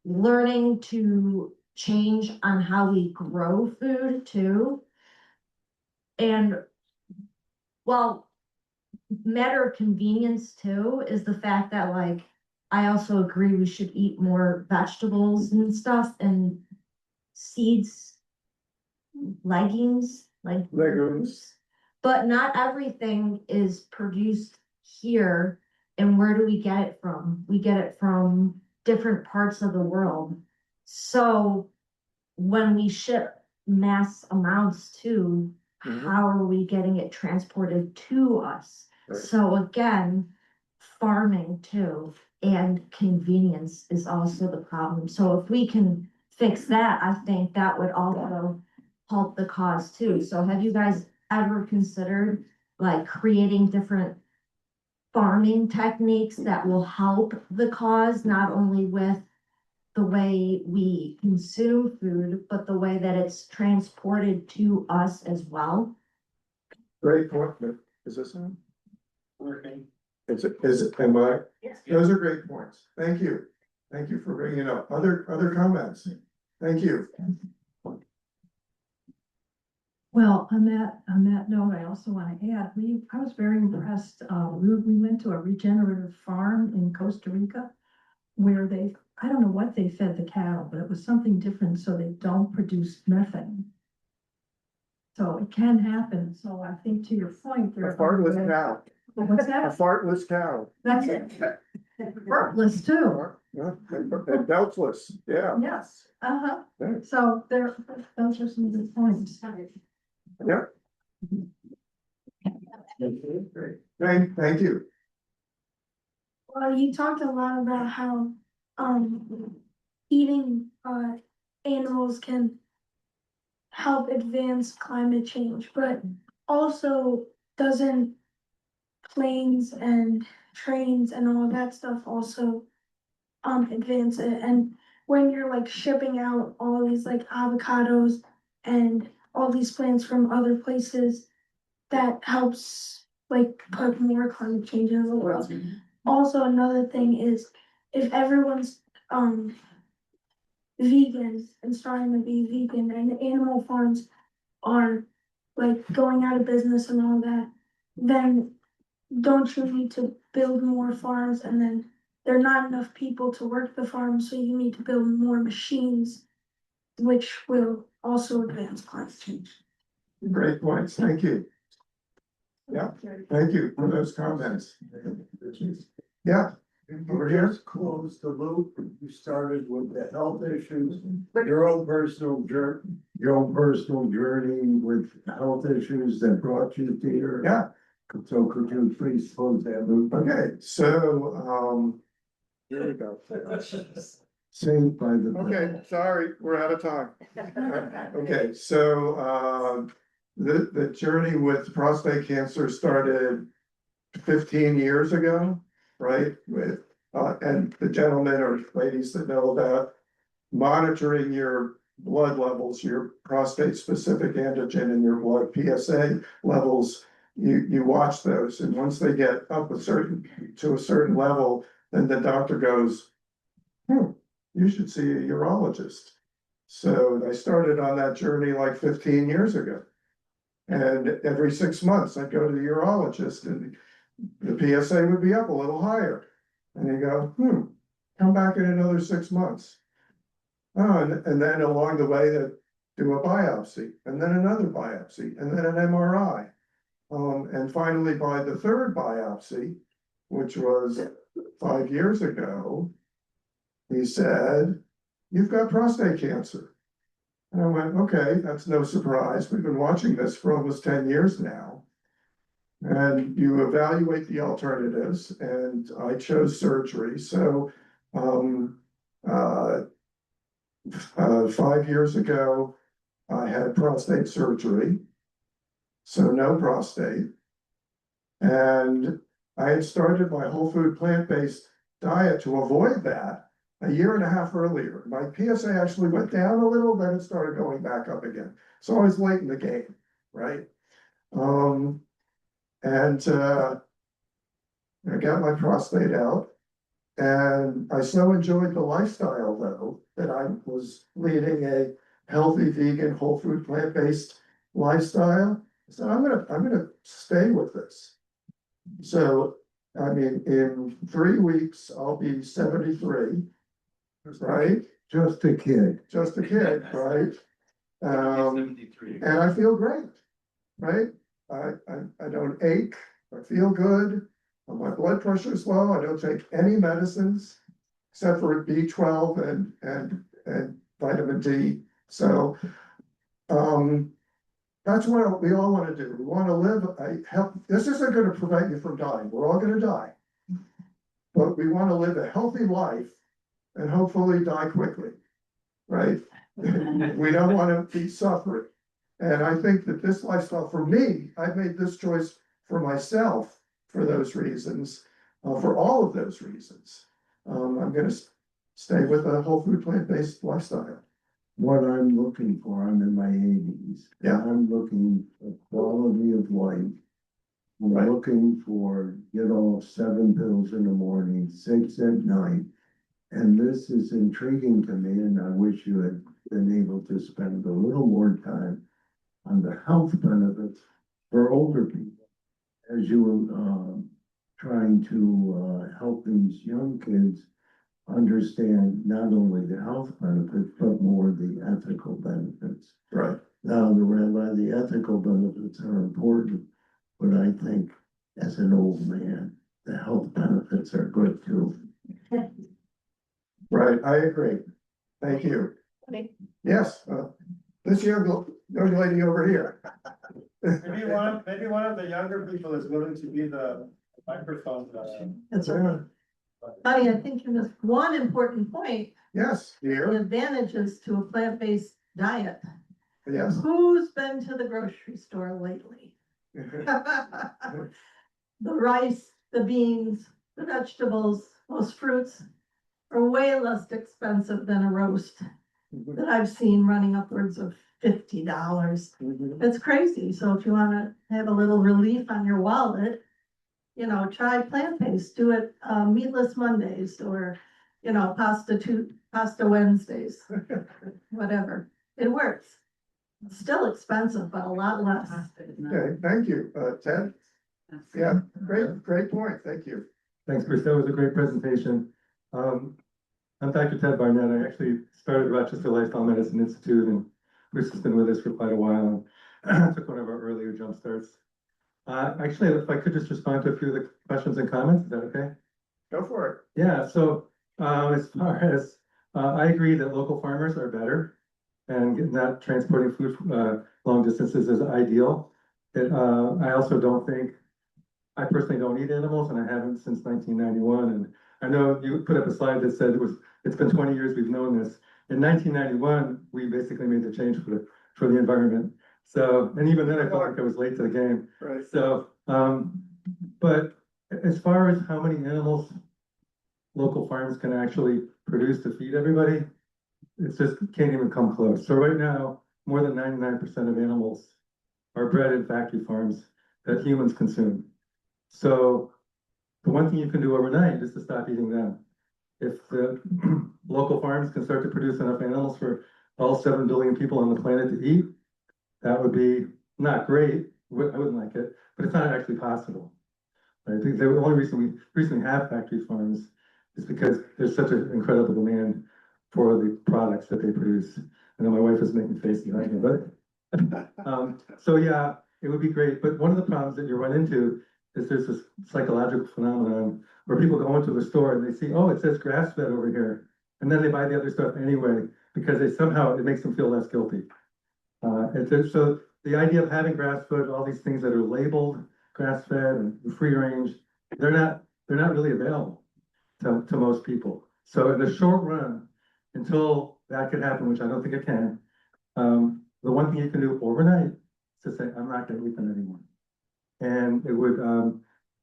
[SPEAKER 14] learning to change on how we grow food too. And well, matter of convenience too is the fact that like I also agree we should eat more vegetables and stuff and seeds, legumes. But not everything is produced here. And where do we get it from? We get it from different parts of the world. So when we ship mass amounts to, how are we getting it transported to us?
[SPEAKER 1] Right.
[SPEAKER 14] So again, farming too, and convenience is also the problem. So if we can fix that, I think that would also help the cause too. So have you guys ever considered like creating different farming techniques that will help the cause, not only with the way we consume food, but the way that it's transported to us as well?
[SPEAKER 1] Great point. Is this on?
[SPEAKER 6] Working.
[SPEAKER 1] Is it, am I?
[SPEAKER 2] Yes.
[SPEAKER 1] Those are great points. Thank you. Thank you for bringing it up. Other comments? Thank you.
[SPEAKER 5] Well, on that note, I also want to add, I was very impressed. We went to a regenerative farm in Costa Rica where I don't know what they fed the cattle, but it was something different so they don't produce methane. So it can happen. So I think to your point,
[SPEAKER 1] A fartless cow.
[SPEAKER 5] What's
[SPEAKER 1] A
[SPEAKER 5] that?
[SPEAKER 1] fartless cow.
[SPEAKER 5] That's it. Fartless too.
[SPEAKER 1] Yeah, and beltless, yeah.
[SPEAKER 5] Yes,
[SPEAKER 1] Yeah.
[SPEAKER 5] So those are some good points.
[SPEAKER 1] Yeah. Thank you.
[SPEAKER 15] Well, you talked a lot about how eating animals can help advance climate change, but also doesn't planes and trains and all of that stuff also advance it? And when you're like shipping out all these like avocados and all these plants from other places, that helps like put more climate change in the world. Also, another thing is if everyone's vegan and starting to be vegan and animal farms are like going out of business and all that, then don't you need to build more farms, and then there are not enough people to work the farms, so you need to build more machines, which will also advance climate change.
[SPEAKER 1] Great points, thank you. Yeah, thank you for those comments. Yeah, over here.
[SPEAKER 16] Just close the loop. You started with the health issues, your own personal journey with health issues that brought you to here.
[SPEAKER 1] Yeah.
[SPEAKER 16] So could you please close that loop?
[SPEAKER 1] Okay, so, here we go.
[SPEAKER 16] Saved by the.
[SPEAKER 1] Okay, sorry, we're out of time. Okay, so, the journey with prostate cancer started 15 years ago, right? With, and the gentlemen or ladies that know about monitoring your blood levels, your prostate specific antigen in your blood, PSA levels, you watch those, and once they get up to a certain level, then the doctor goes, you should see a urologist. So I started on that journey like 15 years ago. And every 6 months I'd go to the urologist and the PSA would be up a little higher. And you go, come back in another 6 months. Oh, and then along the way they do a biopsy, and then another biopsy, and then an MRI. And finally, by the third biopsy, which was 5 years ago, he said, you've got prostate cancer. And I went, okay, that's no surprise. We've been watching this for almost 10 years now. And you evaluate the alternatives, and I chose surgery. So 5 years ago, I had prostate surgery. So no prostate. And I had started my whole food plant-based diet to avoid that a year and a half earlier. My PSA actually went down a little, then it started going back up again. So I was late in the game, right? I got my prostate out, and I so enjoyed the lifestyle though, that I was leading a healthy, vegan, whole food, plant-based lifestyle. So I'm gonna stay with this. So, I mean, in 3 weeks, I'll be 73, right?
[SPEAKER 16] Just a kid.
[SPEAKER 1] Just a kid, right? And I feel great, right? I don't ache, I feel good. My blood pressure is low, I don't take any medicines except for B12 and vitamin D. So, that's what we all want to do. We want to live this isn't going to prevent you from dying. We're all going to die. But we want to live a healthy life and hopefully die quickly, right? We don't want to be suffering. And I think that this lifestyle, for me, I've made this choice for myself for those reasons, for all of those reasons. I'm going to stay with a whole food plant-based lifestyle.
[SPEAKER 16] What I'm looking for, I'm in my 80s.
[SPEAKER 1] Yeah.
[SPEAKER 16] I'm looking for quality of life. I'm looking for, 7 pills in the morning, 6 at night. And this is intriguing to me, and I wish you had been able to spend a little more time on the health benefits for older people. As you were trying to help these young kids understand not only the health benefits, but more the ethical benefits.
[SPEAKER 1] Right.
[SPEAKER 16] Now, the ethical benefits are important, but I think as an old man, the health benefits are good too.
[SPEAKER 1] Right, I agree. Thank you. Yes, this young lady over here.
[SPEAKER 6] Maybe one of the younger people is willing to be the microphone.
[SPEAKER 5] That's right. Honey, I think you missed one important point.
[SPEAKER 1] Yes,
[SPEAKER 5] The
[SPEAKER 1] dear.
[SPEAKER 5] advantages to a plant-based diet.
[SPEAKER 1] Yes.
[SPEAKER 5] Who's been to the grocery store lately? The rice, the beans, the vegetables, most fruits are way less expensive than a roast that I've seen running upwards of $50. It's crazy. So if you wanna have a little relief on your wallet, you know, try plant-based, do it, meatless Mondays or, you know, pasta Wednesdays, whatever. It works. It's still expensive, but a lot less.
[SPEAKER 1] Okay, thank you, Ted. Yeah, great point, thank you.
[SPEAKER 8] Thanks, Bruce. That was a great presentation. I'm Dr. Ted Barnett. I actually started Rochester Lifestyle Medicine Institute, and Bruce has been with us for quite a while. And took one of our earlier Jumpstarts. Actually, if I could just respond to a few of the questions and comments, is that okay?
[SPEAKER 1] Go for it.
[SPEAKER 8] Yeah, so as far as I agree that local farmers are better, and not transporting food long distances is ideal. I also don't think, I personally don't eat animals, and I haven't since 1991. And I know you put up a slide that said it's been 20 years we've known this. In 1991, we basically made the change for the environment. So, and even then I felt like I was late to the game.
[SPEAKER 1] Right.
[SPEAKER 8] So, but as far as how many animals local farms can actually produce to feed everybody, it's just can't even come close. So right now, more than 99% of animals are bred in factory farms that humans consume. So the one thing you can do overnight is to stop eating them. If the local farms can start to produce enough animals for all 7 billion people on the planet to eat, that would be not great. I wouldn't like it, but it's not actually possible. I think the only reason we recently have factory farms is because there's such an incredible demand for the products that they produce. I know my wife is making faces right now, but so yeah, it would be great. But one of the problems that you run into is there's this psychological phenomenon where people go into the store and they see, oh, it says grass-fed over here, and then they buy the other stuff anyway because it makes them feel less guilty. So the idea of having grass-fed, all these things that are labeled grass-fed and free range, they're not really available to most people. So in the short run, until that could happen, which I don't think it can, the one thing you can do overnight is to say, I'm not going to eat them anymore. And it would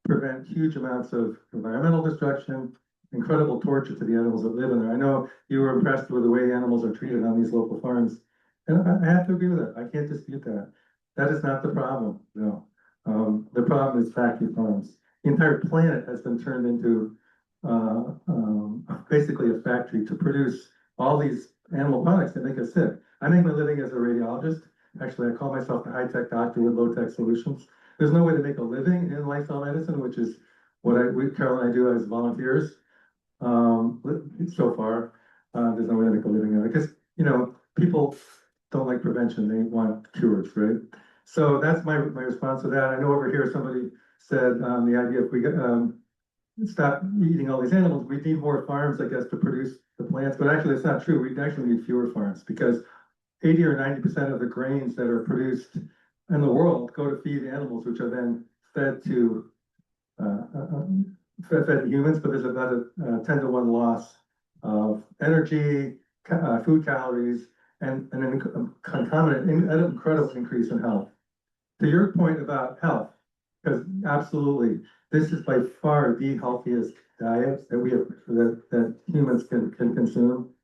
[SPEAKER 8] prevent huge amounts of environmental destruction, incredible torture to the animals that live in there. I know you were impressed with the way animals are treated on these local farms. And I have to agree with that. I can't dispute that. That is not the problem, no. The problem is factory farms. The entire planet has been turned into basically a factory to produce all these animal products that make us sick. I make my living as a radiologist. Actually, I call myself the high-tech doctor with low-tech solutions. There's no way to make a living in lifestyle medicine, which is what Carol and I do as volunteers. So far, there's no way to make a living of it because, you know, people don't like prevention, they want cures, right? So that's my response to that. I know over here somebody said the idea if we stop eating all these animals, we need more farms, I guess, to produce the plants. But actually, it's not true. We actually need fewer farms because 80 or 90% of the grains that are produced in the world go to feed animals, which are then fed to humans. But there's about a 10 to 1 loss of energy, food calories, and an concomitant incredible increase in health. To your point about health, because absolutely, this is by far the healthiest diet that we have that humans can consume.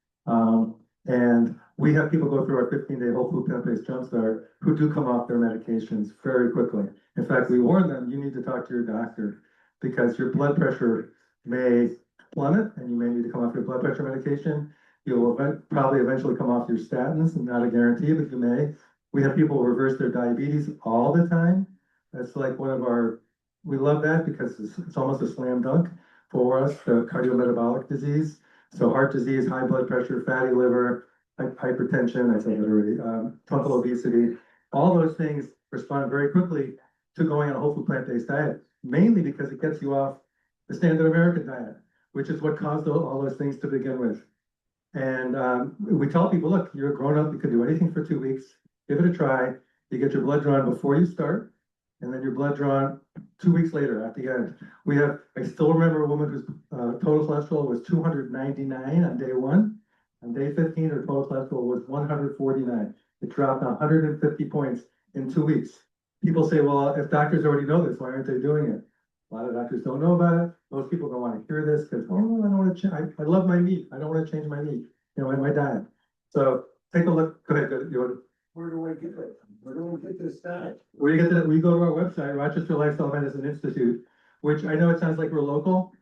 [SPEAKER 8] And we have people go through our 15-day whole food plant-based Jumpstart who do come off their medications very quickly. In fact, we warn them, you need to talk to your doctor because your blood pressure may plummet and you may need to come off your blood pressure medication. You'll probably eventually come off your statins, not a guarantee, but you may. We have people reverse their diabetes all the time. That's like we love that because it's almost a slam dunk for us, the cardiometabolic disease. So heart disease, high blood pressure, fatty liver, hypertension, I said that already, total obesity, all those things respond very quickly to going on a whole food plant-based diet, mainly because it gets you off the standard American diet, which is what caused all those things to begin with. And we tell people, look, you're a grown-up, you can do anything for 2 weeks, give it a try. You get your blood drawn before you start, and then your blood drawn 2 weeks later at the end. I still remember a woman whose total cholesterol was 299 on day 1. On day 15, her total cholesterol was 149. It dropped 150 points in 2 weeks. People say, well, if doctors already know this, why aren't they doing it? A lot of doctors don't know about it. Most people don't want to hear this because, oh, I don't want to I love my meat. I don't want to change my meat, my diet. So take a look. Go ahead.
[SPEAKER 16] Where do I get it? Where do I get this done?
[SPEAKER 8] We get that, we go to our website, Rochester Lifestyle Medicine Institute, which I know it sounds like we're local,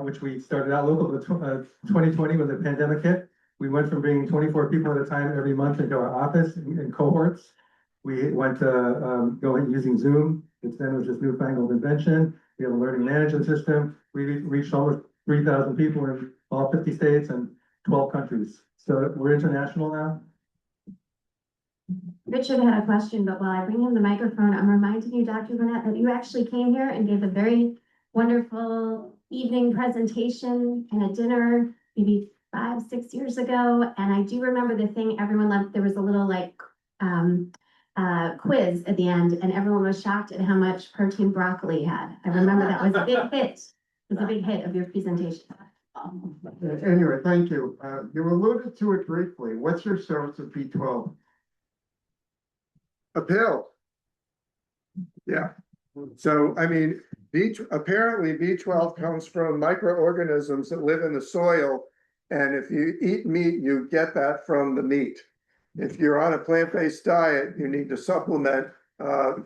[SPEAKER 8] which we started out local, but 2020 when the pandemic hit, we went from bringing 24 people at a time every month into our office in cohorts. We went to going using Zoom. Instead of this newfangled invention. We have a learning management system. We reached almost 3,000 people in all 50 states and 12 countries. So we're international now.
[SPEAKER 14] Richard had a question, but while I bring him the microphone, I'm reminding you, Dr. Burnett, that you actually came here and gave a very wonderful evening presentation and a dinner maybe 5-6 years ago. And I do remember the thing everyone loved. There was a little like quiz at the end, and everyone was shocked at how much protein broccoli had. I remember that was a big hit. It was a big hit of your presentation.
[SPEAKER 1] Anyway, thank you. You alluded to it briefly. What's your source of B12? A pill. Yeah. So, I mean, apparently B12 comes from microorganisms that live in the soil. And if you eat meat, you get that from the meat. If you're on a plant-based diet, you need to supplement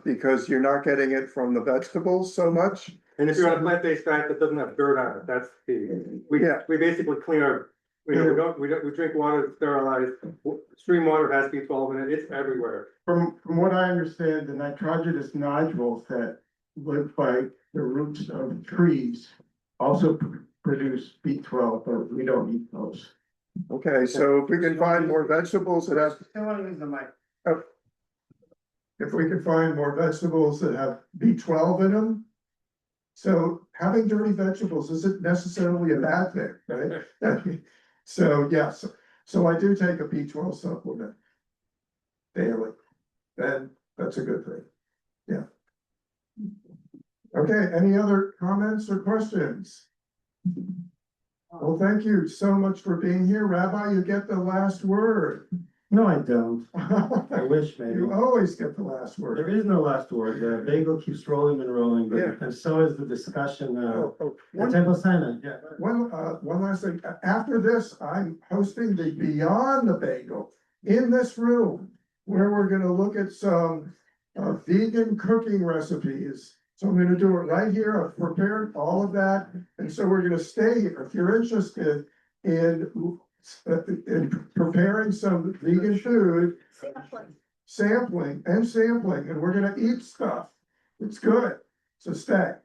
[SPEAKER 1] because you're not getting it from the vegetables so much.
[SPEAKER 8] And if you're on a plant-based diet that doesn't have dirt on it, that's the, we basically clean our, we drink water sterilized, stream water has B12 in it, it's everywhere.
[SPEAKER 1] From what I understand, the nitrogenous nodules that live by the roots of trees also produce B12, but we don't eat those. Okay, so if we can find more vegetables that have. If we can find more vegetables that have B12 in them. So having dirty vegetables isn't necessarily a bad thing, right? So yes, so I do take a B12 supplement daily, and that's a good thing. Yeah. Okay, any other comments or questions? Well, thank you so much for being here. Rabbi, you get the last word.
[SPEAKER 6] No, I don't. I wish maybe.
[SPEAKER 1] You always get the last word.
[SPEAKER 6] There is no last word. The bagel keeps rolling and rolling, but and so is the discussion. Temple Sinai. Yeah.
[SPEAKER 1] One last thing. After this, I'm hosting the Beyond the Bagel in this room, where we're going to look at some vegan cooking recipes. So I'm going to do it right here. I've prepared all of that, and so we're going to stay here. If you're interested in preparing some vegan food, sampling, and we're gonna eat stuff. It's good, so stay.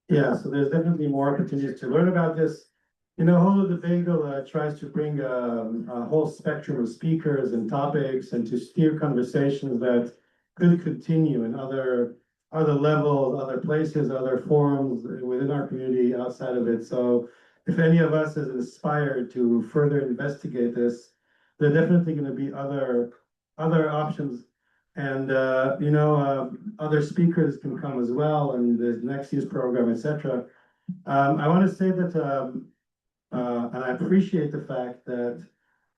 [SPEAKER 6] Yeah, so there's definitely more opportunities to learn about this. You know, Holo the Bagel tries to bring a whole spectrum of speakers and topics and to steer conversations that could continue in other levels, other places, other forums within our community, outside of it. So if any of us is inspired to further investigate this, there are definitely going to be other options, and other speakers can come as well, and the next year's program, etc. I want to say that, and I appreciate the fact that,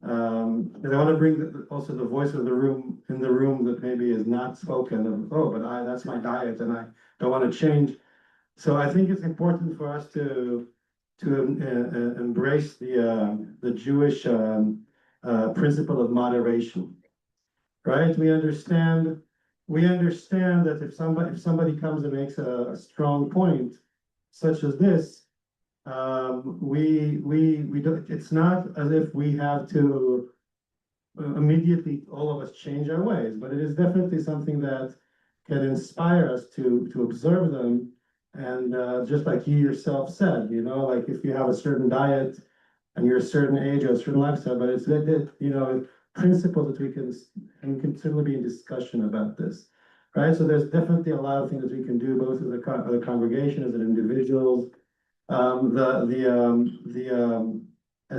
[SPEAKER 6] because I want to bring also the voice of the room in the room that maybe is not spoken of. Oh, but that's my diet, and I don't want to change. So I think it's important for us to embrace the Jewish principle of moderation, right? We understand that if somebody comes and makes a strong point, such as this, we don't. It's not as if we have to immediately all of us change our ways, but it is definitely something that can inspire us to observe them. And just like you yourself said, like if you have a certain diet and you're a certain age or a certain lifestyle, but it's principles that we can certainly be in discussion about this, right? So there's definitely a lot of things that we can do, both as a congregation, as an individuals. As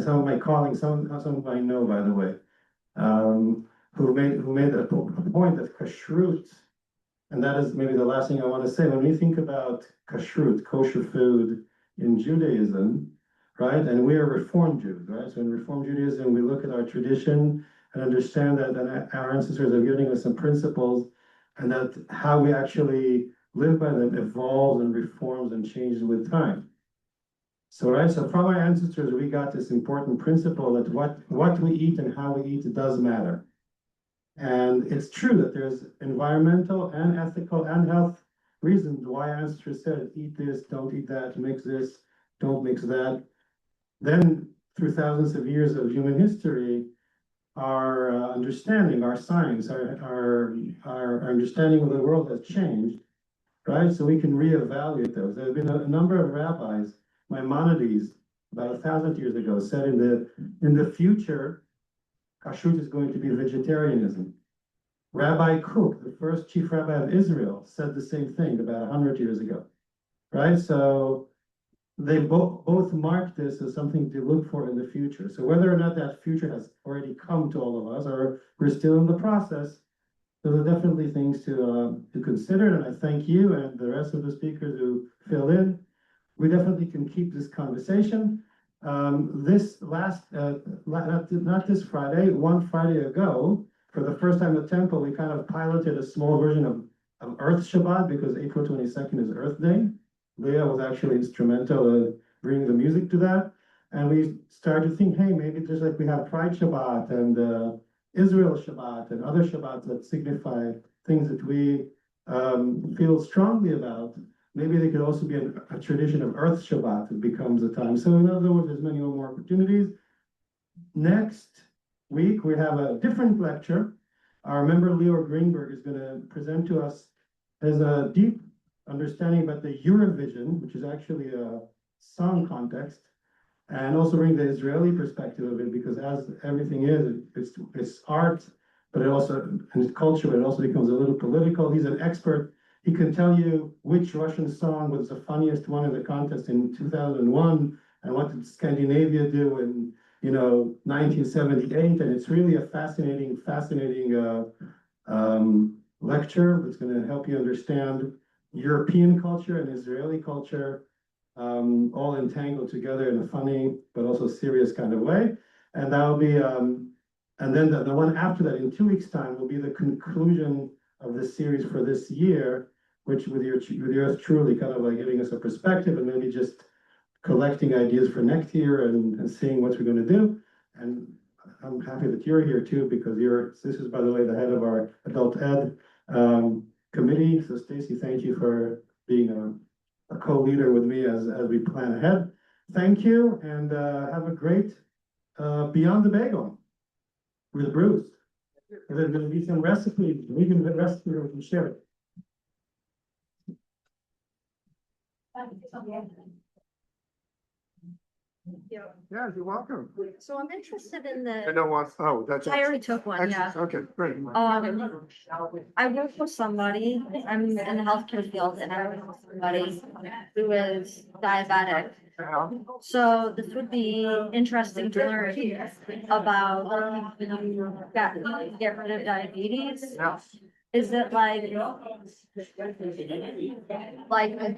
[SPEAKER 6] some of my colleagues, some of I know, by the way, who made a point of kashrut. And that is maybe the last thing I want to say. When we think about kashrut, kosher food in Judaism, right? And we are Reformed Jews, right? So in Reformed Judaism, we look at our tradition and understand that our ancestors are giving us some principles, and that how we actually live by them evolves and reforms and changes with time. So, right, so from our ancestors, we got this important principle that what we eat and how we eat does matter.
[SPEAKER 8] And it's true that there's environmental and ethical and health reasons why ancestors said, eat this, don't eat that, mix this, don't mix that. Then through thousands of years of human history, our understanding, our science, our understanding of the world has changed, right? So we can reevaluate those. There have been a number of rabbis, Maimonides, about 1,000 years ago, said in the future, kashrut is going to be vegetarianism. Rabbi Kook, the first chief rabbi of Israel, said the same thing about 100 years ago, right? So they both marked this as something to look for in the future. So whether or not that future has already come to all of us, or we're still in the process, those are definitely things to consider. And I thank you and the rest of the speakers who fill in. We definitely can keep this conversation. This last, not this Friday, one Friday ago, for the first time at Temple, we kind of piloted a small version of Earth Shabbat, because April 22nd is Earth Day. Leah was actually instrumental in bringing the music to that. And we started to think, hey, maybe just like we have Pride Shabbat and Israel Shabbat and other Shabbats that signify things that we feel strongly about, maybe there could also be a tradition of Earth Shabbat that becomes a time. So in other words, there's many more opportunities. Next week, we have a different lecture. Our member Leo Greenberg is going to present to us as a deep understanding about the Eurovision, which is actually a song context, and also bring the Israeli perspective of it, because as everything is, it's art, but it also, and it's culture, but it also becomes a little political. He's an expert. He can tell you which Russian song was the funniest one in the contest in 2001, and what did Scandinavia do in 1978. And it's really a fascinating lecture that's going to help you understand European culture and Israeli culture, all entangled together in a funny but also serious kind of way. And that'll be, and then the one after that in 2 weeks' time will be the conclusion of this series for this year, which with yours truly kind of like giving us a perspective and maybe just collecting ideas for next year and seeing what we're going to do. And I'm happy that you're here too, because this is, by the way, the head of our adult ed committee. So Stacy, thank you for being a co-leader with me as we plan ahead. Thank you, and have a great Beyond the Bagel with Bruce. And there's going to be some recipes, vegan recipes we can share.
[SPEAKER 1] Yeah, you're welcome.
[SPEAKER 14] So I'm interested in
[SPEAKER 1] I
[SPEAKER 14] the,
[SPEAKER 1] don't want, oh, that's.
[SPEAKER 14] I already took one, yeah.
[SPEAKER 1] Okay, great.
[SPEAKER 14] I work with somebody, I'm in the healthcare field, and I work with somebody who is diabetic. So this would be interesting to learn about, get rid of diabetes. Is it like a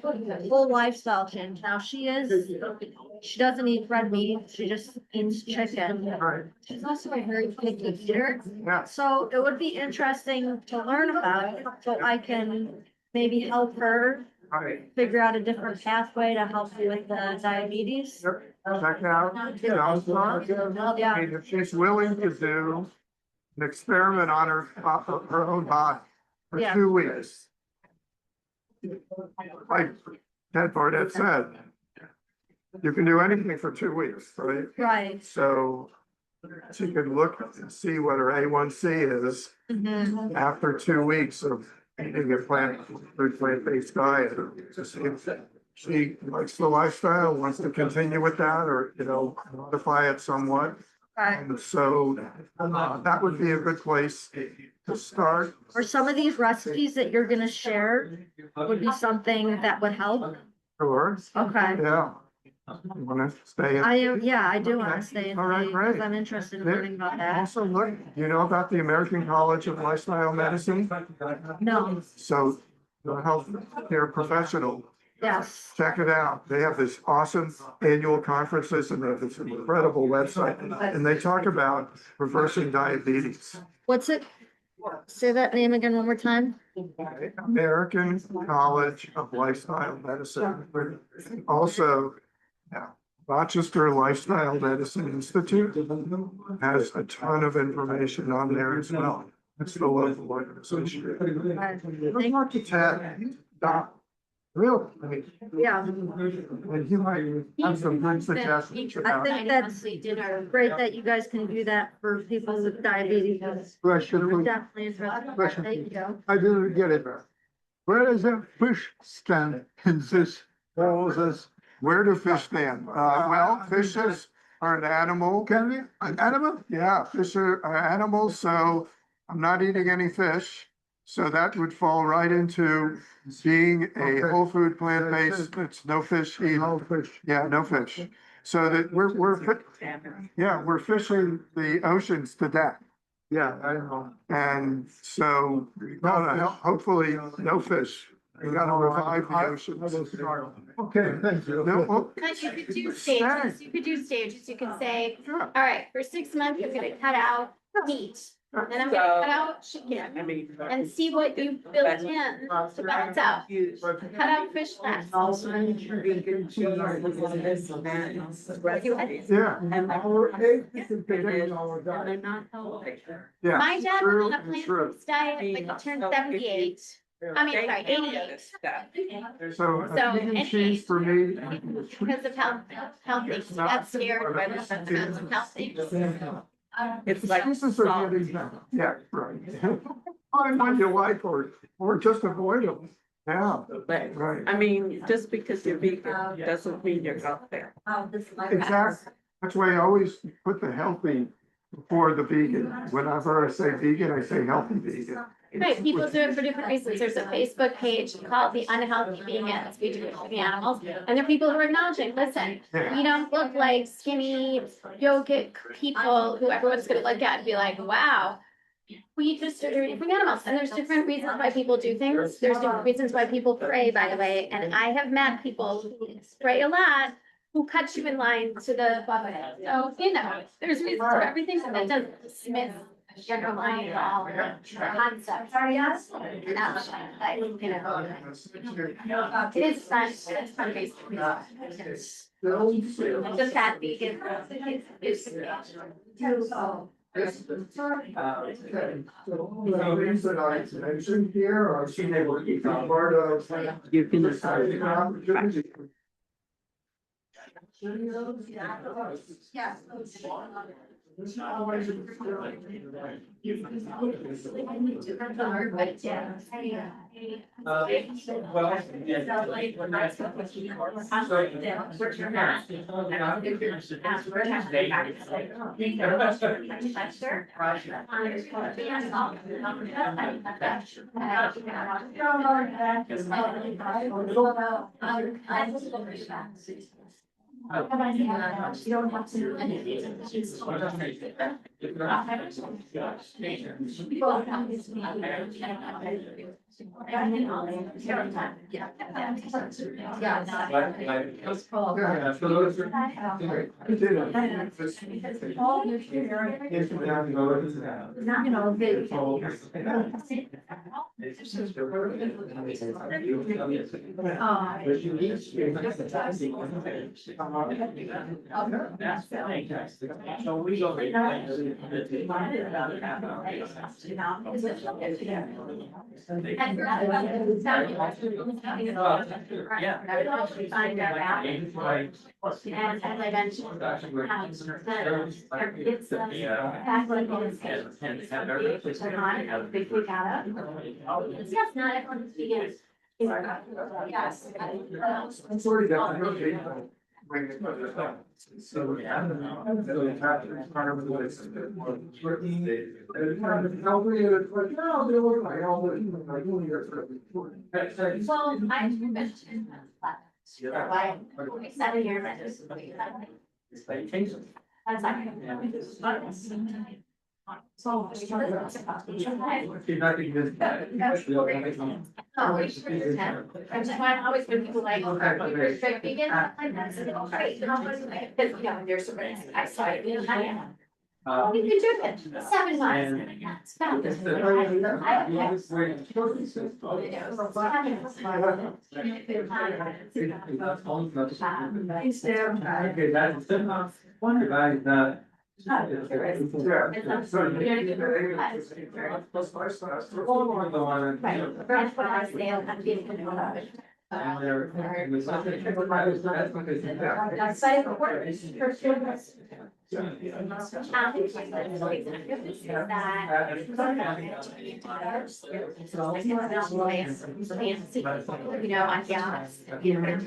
[SPEAKER 14] full lifestyle change? Now she doesn't eat red meat, she just eats chicken.
[SPEAKER 1] Right.
[SPEAKER 14] She's also a very picky eater.
[SPEAKER 1] Yeah.
[SPEAKER 14] So it would be interesting to learn about it, so I can maybe help her
[SPEAKER 1] Right.
[SPEAKER 14] figure out a different pathway to help you with the diabetes.
[SPEAKER 1] Check out Jumpstart.
[SPEAKER 14] Yeah.
[SPEAKER 1] And if she's willing to do an experiment on her own body for
[SPEAKER 14] Yeah.
[SPEAKER 1] 2 weeks. Like Ted Barnett said, you can do anything for 2 weeks, right?
[SPEAKER 14] Right.
[SPEAKER 1] So she can look and see what her A1C is
[SPEAKER 14] Mhm.
[SPEAKER 1] after 2 weeks of eating a plant-based diet. To see if she likes the lifestyle, wants to continue with that, or, modify it somewhat.
[SPEAKER 14] Right.
[SPEAKER 1] And so that would be a good place to start.
[SPEAKER 14] Or some of these recipes that you're gonna share would be something that would help.
[SPEAKER 1] Sure.
[SPEAKER 14] Okay.
[SPEAKER 1] Yeah. You want to stay in?
[SPEAKER 14] I do wanna
[SPEAKER 1] Okay.
[SPEAKER 14] stay in,
[SPEAKER 1] All right,
[SPEAKER 14] because
[SPEAKER 1] great.
[SPEAKER 14] I'm interested in learning about that.
[SPEAKER 1] Also, look, you know about the American College of Lifestyle Medicine?
[SPEAKER 14] No,
[SPEAKER 1] So the healthcare professional,
[SPEAKER 14] yes,
[SPEAKER 1] check it out. They have this awesome annual conferences and they have this incredible website. And they talk about reversing diabetes.
[SPEAKER 14] what's it? Say that name again one more time.
[SPEAKER 1] American College of Lifestyle Medicine. Also, Rochester Lifestyle Medicine Institute has a ton of information on there as well. That's the local organization. Good luck to Ted. Doc. Real, I mean,
[SPEAKER 14] Yeah.
[SPEAKER 1] and he might have some good suggestions
[SPEAKER 14] I
[SPEAKER 1] about.
[SPEAKER 14] think that's great that you guys can do that for people with diabetes.
[SPEAKER 1] Question,
[SPEAKER 14] Definitely interesting.
[SPEAKER 1] Question.
[SPEAKER 14] Thank you.
[SPEAKER 1] I didn't get it. Where does a fish stand in this process? Where do fish stand? Well, fishes are an animal. Can we? An animal? Yeah, fish are animals, so I'm not eating any fish. So that would fall right into being a whole food plant-based, it's no fish eating. No fish. Yeah, no fish. So that we're fishing the oceans to death. Yeah, I know. And so, hopefully, no fish. We gotta revive the oceans. Okay, thank you. No, well,
[SPEAKER 17] But you could do stages, you could do stages, you could say, all right, for 6 months, I'm gonna cut out meat. Then I'm gonna cut out chicken and see what you built in to balance out. Cut out fish less.
[SPEAKER 1] Yeah.
[SPEAKER 17] And
[SPEAKER 1] they're
[SPEAKER 17] not healthy.
[SPEAKER 1] Yeah.
[SPEAKER 17] My dad
[SPEAKER 1] True,
[SPEAKER 17] was on a plant-based diet, but he turned 78. I mean, sorry, 88.
[SPEAKER 1] So
[SPEAKER 17] So,
[SPEAKER 1] vegan
[SPEAKER 17] and
[SPEAKER 1] cheese for me.
[SPEAKER 17] Because of health things, he got scared by the sense of health things.
[SPEAKER 1] It's like. Yeah, right. Find what you like or just avoid them. Yeah, right.
[SPEAKER 13] I mean, just because you're vegan doesn't mean you're healthy.
[SPEAKER 1] Exactly. That's why I always put the healthy before the vegan. Whenever I say vegan, I say healthy vegan.
[SPEAKER 17] Right, people do it for different reasons. There's a Facebook page called The Unhealthy Vegans. We do it for the animals. And there are people who are acknowledging, listen, we don't look like skinny, yogic people who everyone's gonna look at and be like, wow. We just are different animals. And there's different reasons why people do things. There's different reasons why people pray, by the way. And I have met people who pray a lot who cut you in line to the buffet. So, you know, there's reasons for everything, but that doesn't dismiss the underlying concept. Sorry, yes? No, like, you know. It is fun, it's fun basically. Just that vegan.
[SPEAKER 1] Reason I mentioned here, or she able to keep part of.
[SPEAKER 13] You can
[SPEAKER 14] Yes. You don't have to do anything.
[SPEAKER 6] So we go.
[SPEAKER 17] And as I mentioned, it's back when it's a big week out of. It's just not everyone's vegan. Yes.
[SPEAKER 1] It's already done. So.
[SPEAKER 17] Well, I mentioned. 7 years. That's so. Which is why I'm always when people like, you're straight vegan, like that's great. And I'm always like, there's some I saw it, you can do it 7 months. That's You know, on yachts, you know.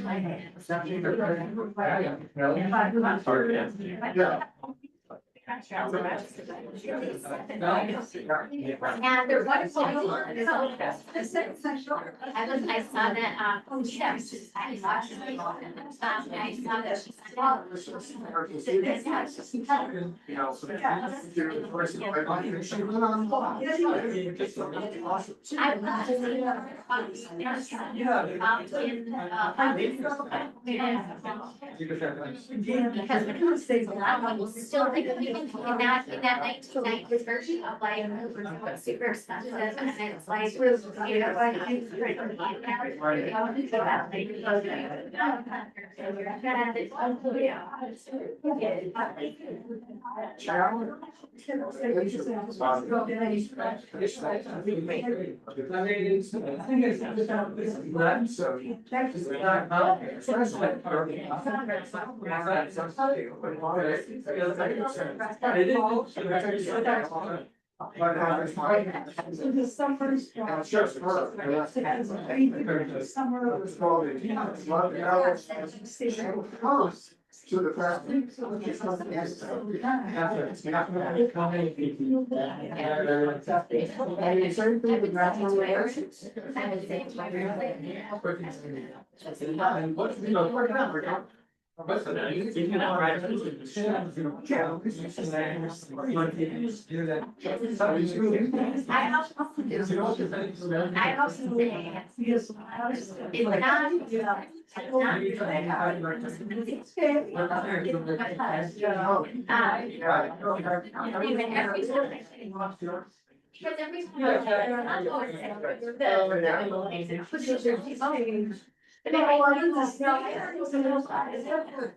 [SPEAKER 17] And they're wonderful. I saw that, yeah, I saw that she because when it comes to still think of in that 1990s version of like super expensive and it's like you know
[SPEAKER 1] To the fact.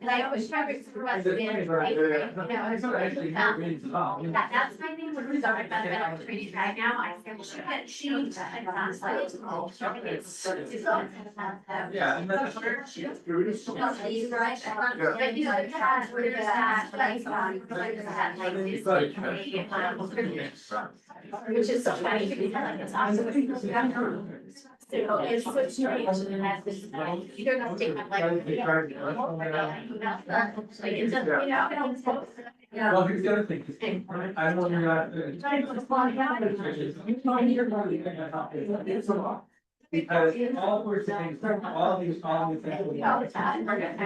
[SPEAKER 1] And I always try to express it, that's my name when we started medical training right now. I said, well, she and that's like,
[SPEAKER 6] Yeah, and that's.
[SPEAKER 17] Which is so funny because it's awesome. So it's so strange that this, you don't have to take my life. Like it's just, you know.
[SPEAKER 8] Well, here's the other thing. I don't know. Because all we're saying, all these things. You get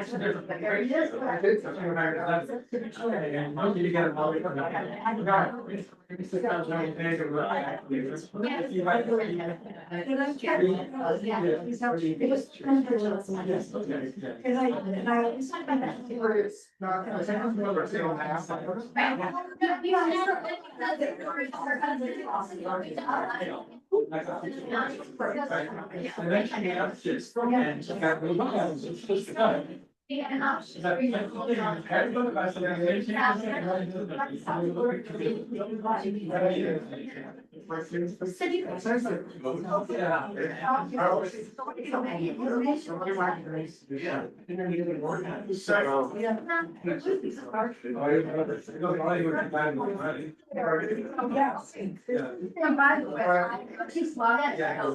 [SPEAKER 8] and then she asked this, and she got the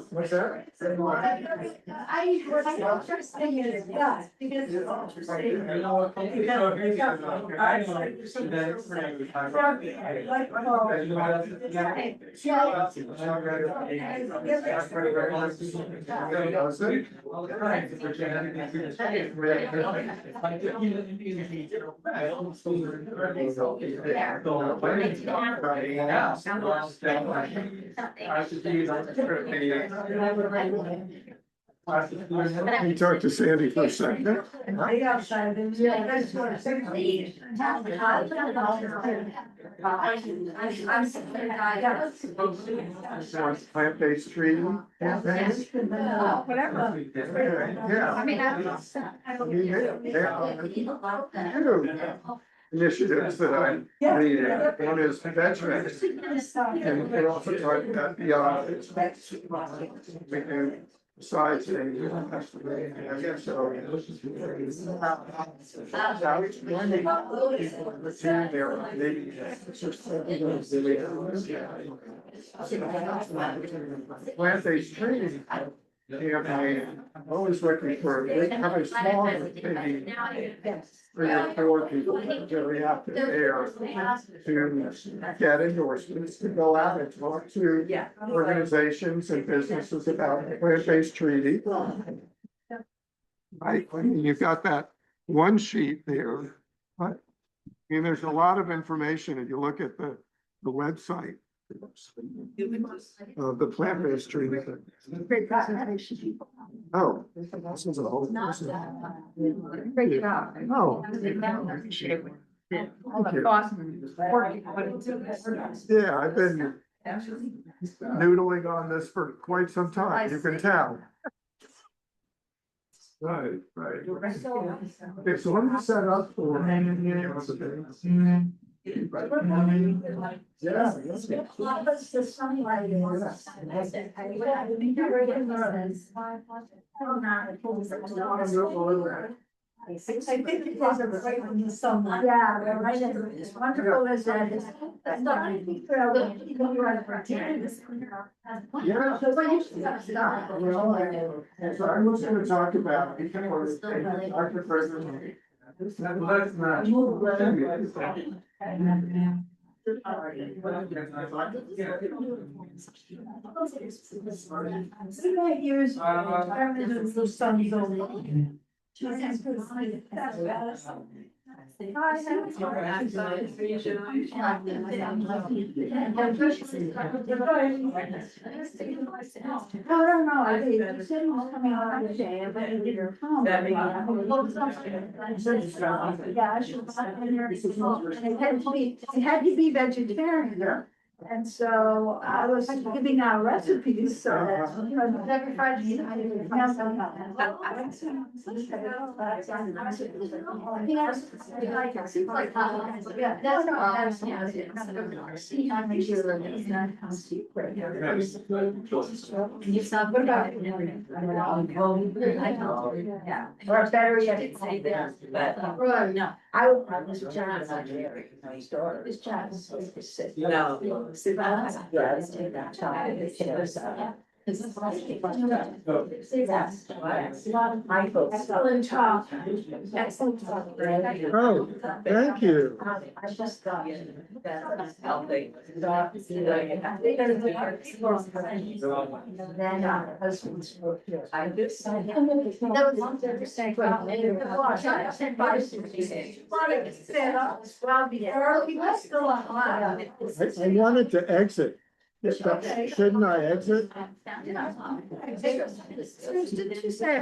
[SPEAKER 8] What's that?
[SPEAKER 1] We talked to Sandy for a second. Plant-based treating.
[SPEAKER 2] Whatever.
[SPEAKER 1] Yeah.
[SPEAKER 2] I mean,
[SPEAKER 1] initiatives that I'm leading. One is veterans. And we're also talking about beyond. We do besides so. Plant-based training. I'm always looking for, they have a small, maybe 3 or 4 people that really have to air to get endorsements, to go out and talk to organizations and businesses about the plant-based treaty. Right, I mean, you've got that one sheet there, but I mean, there's a lot of information if you look at the website of the plant-based treaty. Oh, this is a whole. Oh. Yeah, I've been noodling on this for quite some time, you can tell. Right, right. Okay, so let me set up for.
[SPEAKER 2] I think it was a great one, so. Yeah, they're right. It's wonderful as that is. That's not, I think, you can run for 10.
[SPEAKER 1] Yeah.
[SPEAKER 2] So what you should have started.
[SPEAKER 1] So I was gonna talk about. Dr. President.
[SPEAKER 2] Years. No, I think you said he was coming on today, but he didn't come. Yeah, I should it had to be vegetarian. And so I was giving out recipes, so that's every Friday. Or better yet, say that, but no, I would probably John. His daughter is John. No. Yeah, let's take that time. Excellent talk. Excellent talk.
[SPEAKER 1] Oh, thank you.
[SPEAKER 2] I just thought. Then our husbands were here. I just. That was interesting.
[SPEAKER 1] I wanted to exit. Shouldn't I exit?
[SPEAKER 2] Did you say?